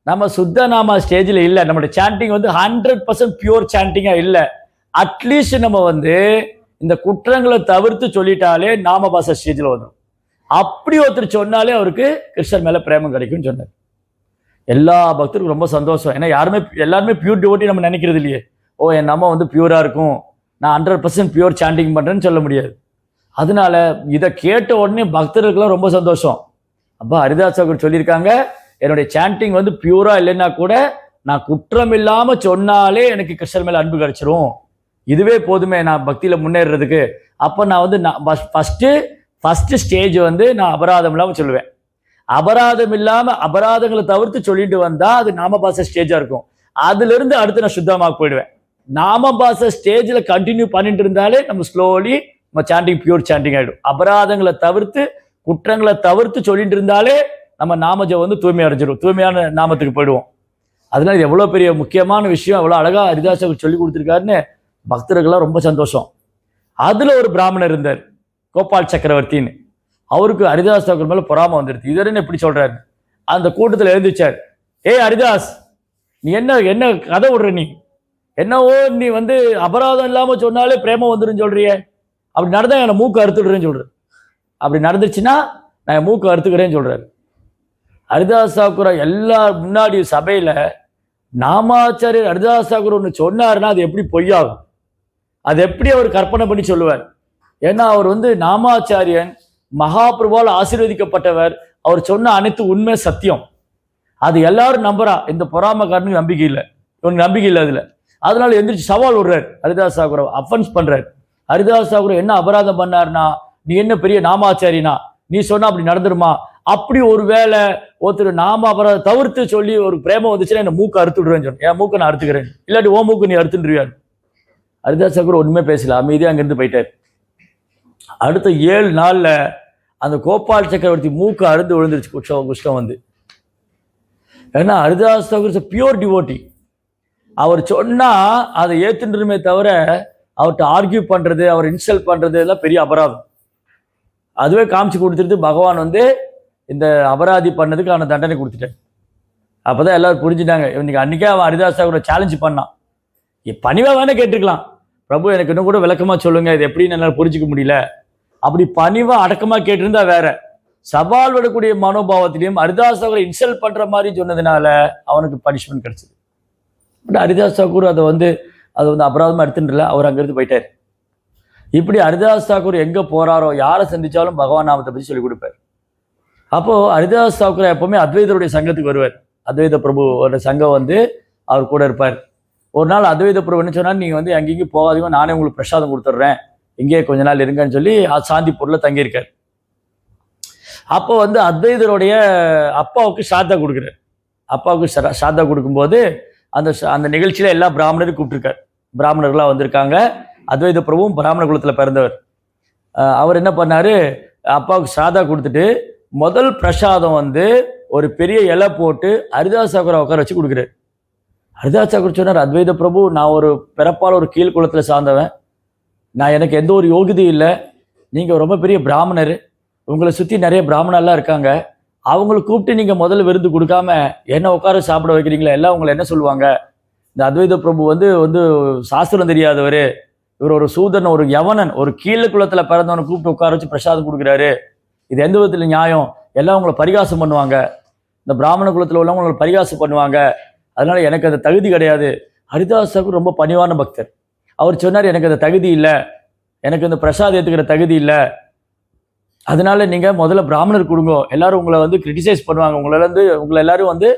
நம்ம சுத்த நாம ஸ்டேஜில் இல்லை, நம்மளுடைய சாண்டிங் வந்து 100% பியூர் சாண்டிங்கா இல்லை, அட்லீஸ்ட் நம்ம வந்து இந்த குற்றங்களை தவிர்த்து சொல்லிட்டாலே நாம பாச ஸ்டேஜில் வந்துடும். அப்படி ஒருத்தர் சொன்னாலே அவருக்கு கிருஷ்ணர் மேல பிரேமம் கிடைக்கும்னு சொன்னார். எல்லா பக்தருக்கும் ரொம்ப சந்தோஷம். ஏன்னா எல்லாருமே பியூர் டிவோட்டி நம்ம நினைக்கிறது இல்லையே. என் நம்ம வந்து பியூரா இருக்கும், நான் 100% பியூர் சாண்டிங் பண்றேன்னு சொல்ல முடியாது. அதனால இதை கேட்ட உடனே பக்தர்களுக்கெல்லாம் ரொம்ப சந்தோஷம். அப்பா ஹரிதாஸ் தாக்கூர் சொல்லியிருக்காங்க, என்னுடைய சாண்டிங் வந்து பியூரா இல்லைன்னா கூட நான் குற்றம் இல்லாம சொன்னாலே எனக்கு கிருஷ்ணர் மேல அன்பு கிடைச்சிரும், இதுவே போதுமே நான் பக்தியில முன்னேறதுக்கு. அப்ப நான் வந்து ஃபர்ஸ்ட் ஸ்டேஜ் வந்து நான் அபராதம் இல்லாம சொல்லுவேன். அபராதம் இல்லாம அபராதங்களை தவிர்த்து சொல்லிட்டு வந்தா அது நாமபாச ஸ்டேஜா இருக்கும். அதுல இருந்து அடுத்து நான் சுத்தமாக போயிடுவேன். நாமபாச ஸ்டேஜ்ல கண்டினியூ பண்ணிட்டு இருந்தாலே நம்ம ஸ்லோலி நம்ம சாண்டிங் பியூர் சாண்டிங் ஆயிடும். அபராதங்களை தவிர்த்து குற்றங்களை தவிர்த்து சொல்லிட்டு இருந்தாலே நம்ம நாமஜம் வந்து தூய்மை அடைஞ்சிடும், தூய்மையான நாமத்துக்கு போயிடுவோம். அதனால இது எவ்வளவு பெரிய முக்கியமான விஷயம், எவ்வளவு அழகா ஹரிதாஸ் சொல்லி கொடுத்துருக்காருன்னு பக்தர்கள்லாம் ரொம்ப சந்தோஷம். அதுல ஒரு பிராமணர் இருந்தார், கோபால் சக்கரவர்த்தின்னு. அவருக்கு ஹரிதாஸ் தாக்கூர் மேல பொறாம வந்துடுது. இதன்னு எப்படி சொல்றாரு, அந்த கூட்டத்தில் எழுந்துச்சார், ஹரிதாஸ் நீ என்ன கதை விடுற, நீ என்னவோ நீ வந்து அபராதம் இல்லாம சொன்னாலே பிரேமம் வந்துடும் சொல்றிய, அப்படி நடந்தா என்னை மூக்கு அறுத்துடுறேன்னு சொல்றாரு. அப்படி நடந்துச்சுன்னா நான் மூக்கு அறுத்துக்கிறேன்னு சொல்றாரு. ஹரிதாஸ் தாக்கூர் எல்லா முன்னாடி சபையில நாமாச்சாரியர் ஹரிதாஸ் தாக்கூர் ஒன்று சொன்னாருன்னா அது எப்படி பொய்யாகும், அது எப்படி அவர் கற்பனை பண்ணி சொல்லுவார். ஏன்னா அவர் வந்து நாமாச்சாரியன், மகாபிரபுவால் ஆசீர்வதிக்கப்பட்டவர், அவர் சொன்ன அனைத்து உண்மை சத்தியம், அது எல்லாரும் நம்புறா. இந்த பொறாமக்காரனுக்கு நம்பிக்கை இல்லை, இவனுக்கு நம்பிக்கை இல்லை அதுல. அதனால எந்திரிச்சு சவால் விடுறாரு ஹரிதாஸ் தாக்கூரை, அஃபென்ஸ் பண்றாரு. ஹரிதாஸ் தாக்கூர் என்ன அபராதம் பண்ணாருன்னா, நீ என்ன பெரிய நாமாச்சாரினா, நீ சொன்னா அப்படி நடந்துருமா, அப்படி ஒரு வேலை ஒருத்தர் நாம அபராதம் தவிர்த்து சொல்லி ஒரு பிரேமம் வந்துச்சுன்னா என்ன மூக்கு அறுத்து விடுவேன்னு சொன்னேன். என் மூக்கை நான் அறுத்துக்கிறேன், இல்லாட்டி ஓ மூக்கு நீ அறுத்துருவியான். ஹரிதாஸ் தாக்கூர் ஒண்ணுமே பேசல, அமைதியா அங்கிருந்து போயிட்டார். அடுத்த 7 நாள்ல அந்த கோபால் சக்கரவர்த்தி மூக்கு அறுந்து விழுந்துருச்சு குஷ்டம் வந்து. ஏன்னா ஹரிதாஸ் தாக்கூர் பியூர் டிவோட்டி. அவர் சொன்னா அதை ஏத்துட்டுமே தவிர அவர்கிட்ட ஆர்கியூ பண்றது, அவர் இன்சல்ட் பண்றது எல்லாம் பெரிய அபராதம். அதுவே காமிச்சு கொடுத்துட்டு பகவான் வந்து இந்த அபராதி பண்ணதுக்கான தண்டனை கொடுத்துட்டார். அப்பதான் எல்லாரும் புரிஞ்சுட்டாங்க. இன்னைக்கு அன்னைக்கே அவன் ஹரிதாஸ் தாக்கூரை சேலஞ்ச் பண்ணான். பணிவா வேணா கேட்டுக்கலாம், பிரபு எனக்கு இன்னும் கூட விளக்கமா சொல்லுங்க, இது எப்படின்னு என்னால் புரிஞ்சுக்க முடியல. அப்படி பணிவா அடக்கமா கேட்டிருந்தா வேற. சவால் விடக்கூடிய மனோபாவத்திலையும் ஹரிதாஸ் தாக்கூரை இன்சல்ட் பண்ற மாதிரி சொன்னதுனால அவனுக்கு பனிஷ்மெண்ட் கிடைச்சது. பட் ஹரிதாஸ் தாக்கூர் அதை வந்து அபராதமா எடுத்துட்டுல, அவர் அங்கிருந்து போயிட்டார். இப்படி ஹரிதாஸ் தாக்கூர் எங்க போறாரோ, யாரை சந்திச்சாலும் பகவான் நாமத்தை பற்றி சொல்லிக் கொடுப்பார். அப்போ ஹரிதாஸ் தாக்கூர் எப்பவுமே அத்வைதருடைய சங்கத்துக்கு வருவார். அத்வைத பிரபுவோட சங்கம் வந்து அவர் கூட இருப்பார். ஒரு நாள் அத்வைத பிரபு என்ன சொன்னா, நீங்க வந்து எங்கேயும் போகாதீங்க, நானே உங்களுக்கு பிரசாதம் கொடுத்துட்றேன், இங்கே கொஞ்ச நாள் இருங்கன்னு சொல்லி சாந்திப்பூர்ல தங்கியிருக்கார். அப்போ வந்து அத்வைதருடைய அப்பாவுக்கு சாத்தா கொடுக்குறாரு. அப்பாவுக்கு சாத்தா கொடுக்கும்போது அந்த நிகழ்ச்சியில எல்லா பிராமணரும் கூப்பிட்டுருக்கார். பிராமணர்களாக வந்திருக்காங்க. அத்வைத பிரபுவும் பிராமண குலத்துல பிறந்தவர். அவர் என்ன பண்ணாரு, அப்பாவுக்கு சாதா கொடுத்துட்டு முதல் பிரசாதம் வந்து ஒரு பெரிய இலை போட்டு ஹரிதாஸ் தாக்கூரை உட்கார வச்சு கொடுக்குறாரு. ஹரிதாஸ் தாக்கூர் சொன்னார், அத்வைத பிரபு, நான் ஒரு பிறப்பால் ஒரு கீழ் குலத்துல சார்ந்தவன், நான் எனக்கு எந்த ஒரு யோகிதையும் இல்லை, நீங்க ரொம்ப பெரிய பிராமணர், உங்களை சுத்தி நிறைய பிராமணர்லாம் இருக்காங்க, அவங்களுக்கு கூப்பிட்டு நீங்க முதல்ல விருந்து கொடுக்காம என்ன உட்கார சாப்பிட வைக்கிறீங்களா, எல்லாம் உங்களை என்ன சொல்லுவாங்க, இந்த அத்வைத பிரபு வந்து சாஸ்திரம் தெரியாதவர், இவர் ஒரு சூதன், ஒரு யவனன், ஒரு கீழ குலத்துல பிறந்தவனை கூப்பிட்டு உட்கார வச்சு பிரசாதம் கொடுக்குறாரு, இது எந்த விதத்துல நியாயம், எல்லாம் உங்களை பரிகாசம் பண்ணுவாங்க, இந்த பிராமண குலத்துல உள்ளவங்க உங்களை பரிகாசம் பண்ணுவாங்க, அதனால எனக்கு அந்த தகுதி கிடையாது. ஹரிதாஸ் தாக்கூர் ரொம்ப பணிவான பக்தர். அவர் சொன்னார், எனக்கு அந்த தகுதி இல்லை, எனக்கு இந்த பிரசாதம் ஏற்றுக்கிற தகுதி இல்லை, அதனால நீங்க முதல்ல பிராமணர் கொடுங்க, எல்லாரும் உங்களை வந்து கிரிட்டிசைஸ் பண்ணுவாங்க, உங்களை எல்லாரும் வந்து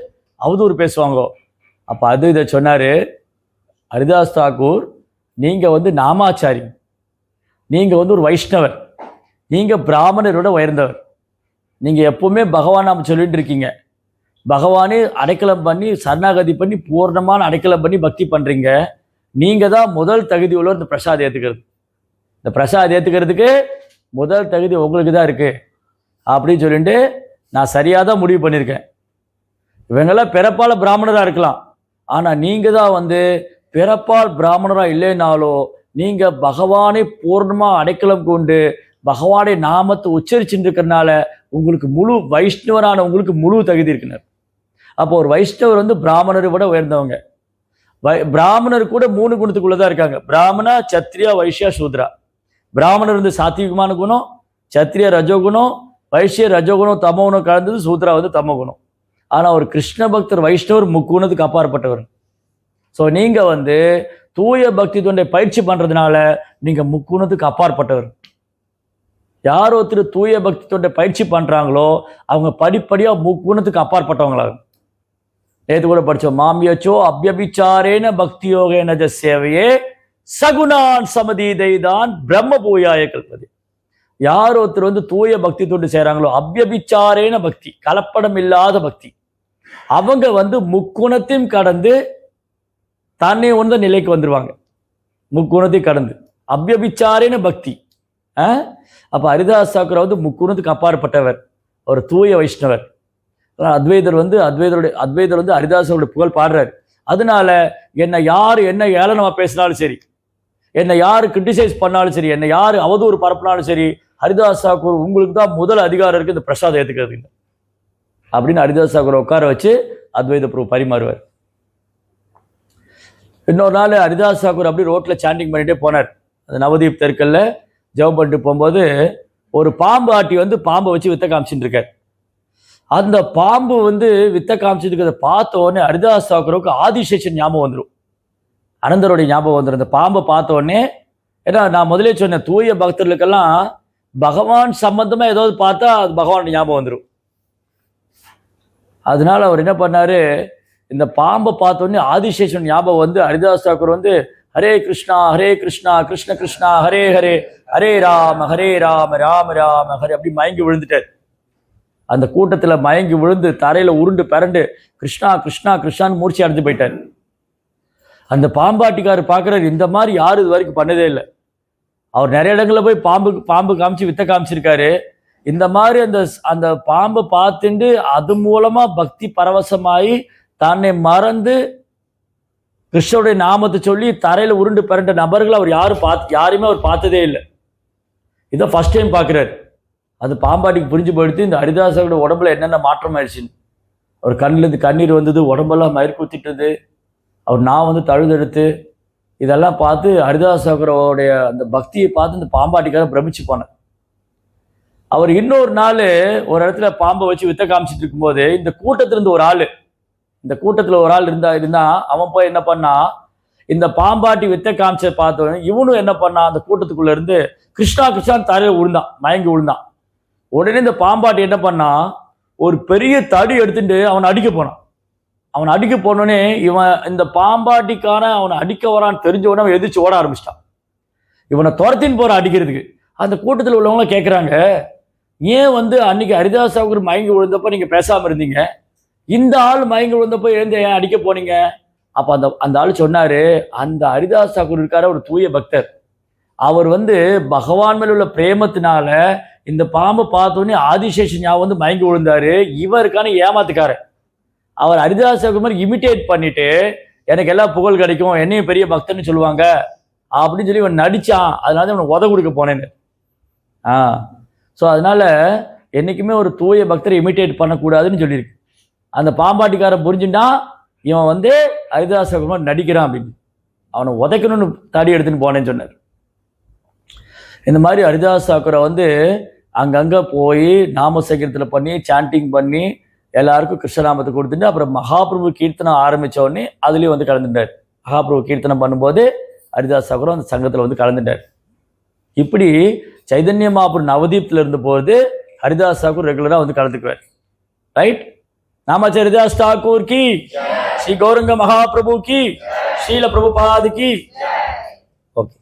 அவதூறு பேசுவாங்க. அப்ப இதை சொன்னாரு, ஹரிதாஸ் தாக்கூர், நீங்க வந்து நாமாச்சாரி, நீங்க வந்து ஒரு வைஷ்ணவர், நீங்க பிராமணரோட உயர்ந்தவர், நீங்க எப்பவுமே பகவான் நாம சொல்லிட்டு இருக்கீங்க, பகவானே அடைக்கலம் பண்ணி சரணாகதி பண்ணி பூர்ணமான அடைக்கலம் பண்ணி பக்தி பண்றீங்க, நீங்க தான் முதல் தகுதி உள்ளவர் இந்த பிரசாதம் ஏத்துக்கிறது, இந்த பிரசாதம் ஏத்துக்கிறதுக்கு முதல் தகுதி உங்களுக்கு தான் இருக்கு அப்படின்னு சொல்லிட்டு நான் சரியாக தான் முடிவு பண்ணியிருக்கேன். இவங்கெல்லாம் பிறப்பால பிராமணராக இருக்கலாம், ஆனால் நீங்கள் தான் வந்து பிறப்பால் பிராமணராக இல்லைனாலோ நீங்கள் பகவானை பூர்ணமாக அடைக்கலம் கொண்டு பகவானை நாமத்தை உச்சரிச்சுட்டு இருக்கிறதுனால உங்களுக்கு முழு வைஷ்ணவரான உங்களுக்கு முழு தகுதி இருக்குனர். அப்போ ஒரு வைஷ்ணவர் வந்து பிராமணரை விட உயர்ந்தவங்க. பிராமணர் கூட 3 குணத்துக்குள்ளதான் இருக்காங்க, பிராமணா, சத்திரியா, வைஷ்யா, சூத்ரா. பிராமணர் வந்து சாத்விகமான குணம், சத்திரிய ரஜோகுணம், வைஷ்ய ரஜோகுணம் தமோகுணம் கலந்தது, சூத்ரா வந்து தமோகுணம். ஆனா ஒரு கிருஷ்ண பக்தர் வைஷ்ணவர் முக்குணத்துக்கு அப்பாற்பட்டவர். ஸோ நீங்க வந்து தூய பக்தி தொண்டை பயிற்சி பண்றதுனால நீங்க முக்குணத்துக்கு அப்பாற்பட்டவர். யார் ஒருத்தர் தூய பக்தி தொண்டை பயிற்சி பண்றாங்களோ அவங்க படிப்படியா முக்குணத்துக்கு அப்பாற்பட்டவங்களாகும். நேற்று கூட படிச்சோம், மாமியச்சோ அபியபிச்சாரேன பக்தி யோகேன சேவையே சகுணான் சமதீதைதான் பிரம்ம பூயாய கல்பதி. யார் ஒருத்தர் வந்து தூய பக்தி தொண்டு செய்யறாங்களோ, அபியபிச்சாரேன பக்தி, கலப்படம் இல்லாத பக்தி, அவங்க வந்து முக்குணத்தையும் கடந்து தன்னை உணர்ந்த நிலைக்கு வந்துருவாங்க. முக்குணத்தையும் கடந்து அபியபிச்சாரேன பக்தி. அப்ப ஹரிதாஸ் தாக்கூர் வந்து முக்குணத்துக்கு அப்பாற்பட்டவர், ஒரு தூய வைஷ்ணவர். அத்வைதர் வந்து ஹரிதாஸோட புகழ் பாடுறாரு. அதனால என்னை யாரு என்ன ஏளனமா பேசினாலும் சரி, என்னை யாரு கிரிட்டிசைஸ் பண்ணாலும் சரி, என்னை யாரு அவதூறு பரப்பினாலும் சரி, ஹரிதாஸ் தாக்கூர் உங்களுக்கு தான் முதல் அதிகாரம் இருக்கு இந்த பிரசாதம் ஏத்துக்கிறது இல்லை அப்படின்னு ஹரிதாஸ் தாக்கூரை உட்கார வச்சு அத்வைத பிரபு பரிமாறுவார். இன்னொரு நாள் ஹரிதாஸ் தாக்கூர் அப்படி ரோட்ல சாண்டிங் பண்ணிட்டே போனார். அந்த நவதீப் தெற்கல்ல ஜெபம் பண்ணிட்டு போகும்போது ஒரு பாம்பு ஆட்டி வந்து பாம்பை வச்சு வித்த காமிச்சுட்டு இருக்கார். அந்த பாம்பு வந்து வித்த காமிச்சதுக்கு பார்த்த உடனே ஹரிதாஸ் தாக்கூருக்கு ஆதிசேஷன் ஞாபகம் வந்துடும், அனந்தருடைய ஞாபகம் வந்துடும். இந்த பாம்பை பார்த்த உடனே, ஏன்னா நான் முதலே சொன்னேன், தூய பக்தர்களுக்கெல்லாம் பகவான் சம்பந்தமா ஏதாவது பார்த்தா அது பகவான் ஞாபகம் வந்துடும். அதனால அவர் என்ன பண்ணாரு, இந்த பாம்பை பார்த்தோன்னே ஆதிசேஷன் ஞாபகம் வந்து ஹரிதாஸ் தாக்கூர் வந்து ஹரே கிருஷ்ணா கிருஷ்ண கிருஷ்ணா ஹரே ஹரே ஹரே ராம ராம ராம ஹரே அப்படி மயங்கி விழுந்துட்டார். அந்த கூட்டத்துல மயங்கி விழுந்து தரையில உருண்டு பிறண்டு கிருஷ்ணா கிருஷ்ணா கிருஷ்ணான்னு மூர்ச்சி அடைஞ்சு போயிட்டார். அந்த பாம்பாட்டிக்காரர் பார்க்குறாரு, இந்த மாதிரி யாரும் இது வரைக்கும் பண்ணதே இல்லை. அவர் நிறைய இடங்களில் போய் பாம்பு காமிச்சு வித்த காமிச்சிருக்காரு. இந்த மாதிரி அந்த பாம்பை பார்த்துட்டு அது மூலமா பக்தி பரவசமாயி தன்னை மறந்து கிருஷ்ணனுடைய நாமத்தை சொல்லி தரையில உருண்டு பிறண்ட நபர்கள் அவர் யாருமே அவர் பார்த்ததே இல்லை. இதை ஃபர்ஸ்ட் டைம் பார்க்குறாரு. அது பாம்பாட்டிக்கு புரிஞ்சு போயிடுத்து இந்த ஹரிதாசரோட உடம்புல என்னென்ன மாற்றம் ஆயிடுச்சுன்னு. அவர் கண்ணிலேருந்து கண்ணீர் வந்தது, உடம்பெல்லாம் மயிர் குத்திட்டது, அவர் நான் வந்து தழுதெடுத்து இதெல்லாம் பார்த்து ஹரிதாசரோடைய அந்த பக்தியை பார்த்து இந்த பாம்பாட்டிக்காக பிரமிச்சு போனார். அவர் இன்னொரு நாள் ஒரு இடத்துல பாம்பை வச்சு வித்த காமிச்சிட்டு இருக்கும்போது இந்த கூட்டத்திலிருந்து ஒரு ஆள் இருந்தா அவன் போய் என்ன பண்ணா, இந்த பாம்பாட்டி வித்த காமிச்ச பார்த்தவன் இவனும் என்ன பண்ணா, அந்த கூட்டத்துக்குள்ள இருந்து கிருஷ்ணா கிருஷ்ணான்னு தரையில விழுந்தான், மயங்கி விழுந்தான். உடனே இந்த பாம்பாட்டி என்ன பண்ணா, ஒரு பெரிய தடி எடுத்துட்டு அவனை அடிக்க போனான். அவனை அடிக்க போனோடனே இவன் இந்த பாம்பாட்டிக்கான அவனை அடிக்க வரான்னு தெரிஞ்ச உடனே அவன் எதிர்த்து ஓட ஆரம்பிச்சிட்டான். இவனை துரத்தின்னு போற அடிக்கிறதுக்கு. அந்த கூட்டத்தில் உள்ளவங்களாம் கேட்குறாங்க, ஏன் வந்து அன்னைக்கு ஹரிதாஸ் தாக்கூர் மயங்கி விழுந்தப்ப நீங்க பேசாம இருந்தீங்க, இந்த ஆள் மயங்கி விழுந்தப்ப எழுந்து ஏன் அடிக்க போனீங்க? அப்ப அந்த ஆள் சொன்னாரு, அந்த ஹரிதாஸ் தாக்கூர் இருக்காரு ஒரு தூய பக்தர். அவர் வந்து பகவான் மேல உள்ள பிரேமத்தினால இந்த பாம்பை பார்த்தோன்னே ஆதிசேஷன் ஞாபகம் வந்து மயங்கி விழுந்தாரு. இவருக்கான ஏமாத்துக்காரு. அவர் ஹரிதாஸ் தாக்கூர் மாதிரி இமிட்டேட் பண்ணிட்டு எனக்கு எல்லா புகழ் கிடைக்கும், என்னையும் பெரிய பக்தர்னு சொல்லுவாங்க அப்படின்னு சொல்லி இவன் நடிச்சான். அதனால இவனை உத கொடுக்க போனேன்னு. ஸோ அதனால என்னைக்குமே ஒரு தூய பக்தரை இமிட்டேட் பண்ணக்கூடாதுன்னு சொல்லியிருக்கு. அந்த பாம்பாட்டிக்காரன் புரிஞ்சுட்டா இவன் வந்து ஹரிதாஸ் தாக்கூர் மாதிரி நடிக்கிறான் அப்படின்னு. அவனை உதைக்கணும்னு தடி எடுத்துன்னு போனேன்னு சொன்னார். இந்த மாதிரி ஹரிதாஸ் தாக்கூரை வந்து அங்கங்க போய் நாம சங்கீர்த்தனை பண்ணி சாண்டிங் பண்ணி எல்லாருக்கும் கிருஷ்ணநாமத்தை கொடுத்துட்டு அப்புறம் மகாபிரபு கீர்த்தனம் ஆரம்பிச்ச உடனே அதுலயும் வந்து கலந்துட்டார். மகாபிரபு கீர்த்தனம் பண்ணும்போது ஹரிதாஸ் தாக்கூரும் அந்த சங்கத்துல வந்து கலந்துட்டார். இப்படி சைதன்ய மகாபிரபு நவதீப்ல இருந்தபோது ஹரிதாஸ் தாக்கூர் ரெகுலரா வந்து கலந்துக்குவார். ரைட்? நாமாச்சாரிய ஹரிதாஸ் தாக்கூர் की, श्री गौरंग महाप्रभु की, श्रील प्रभुपाद की. ओके.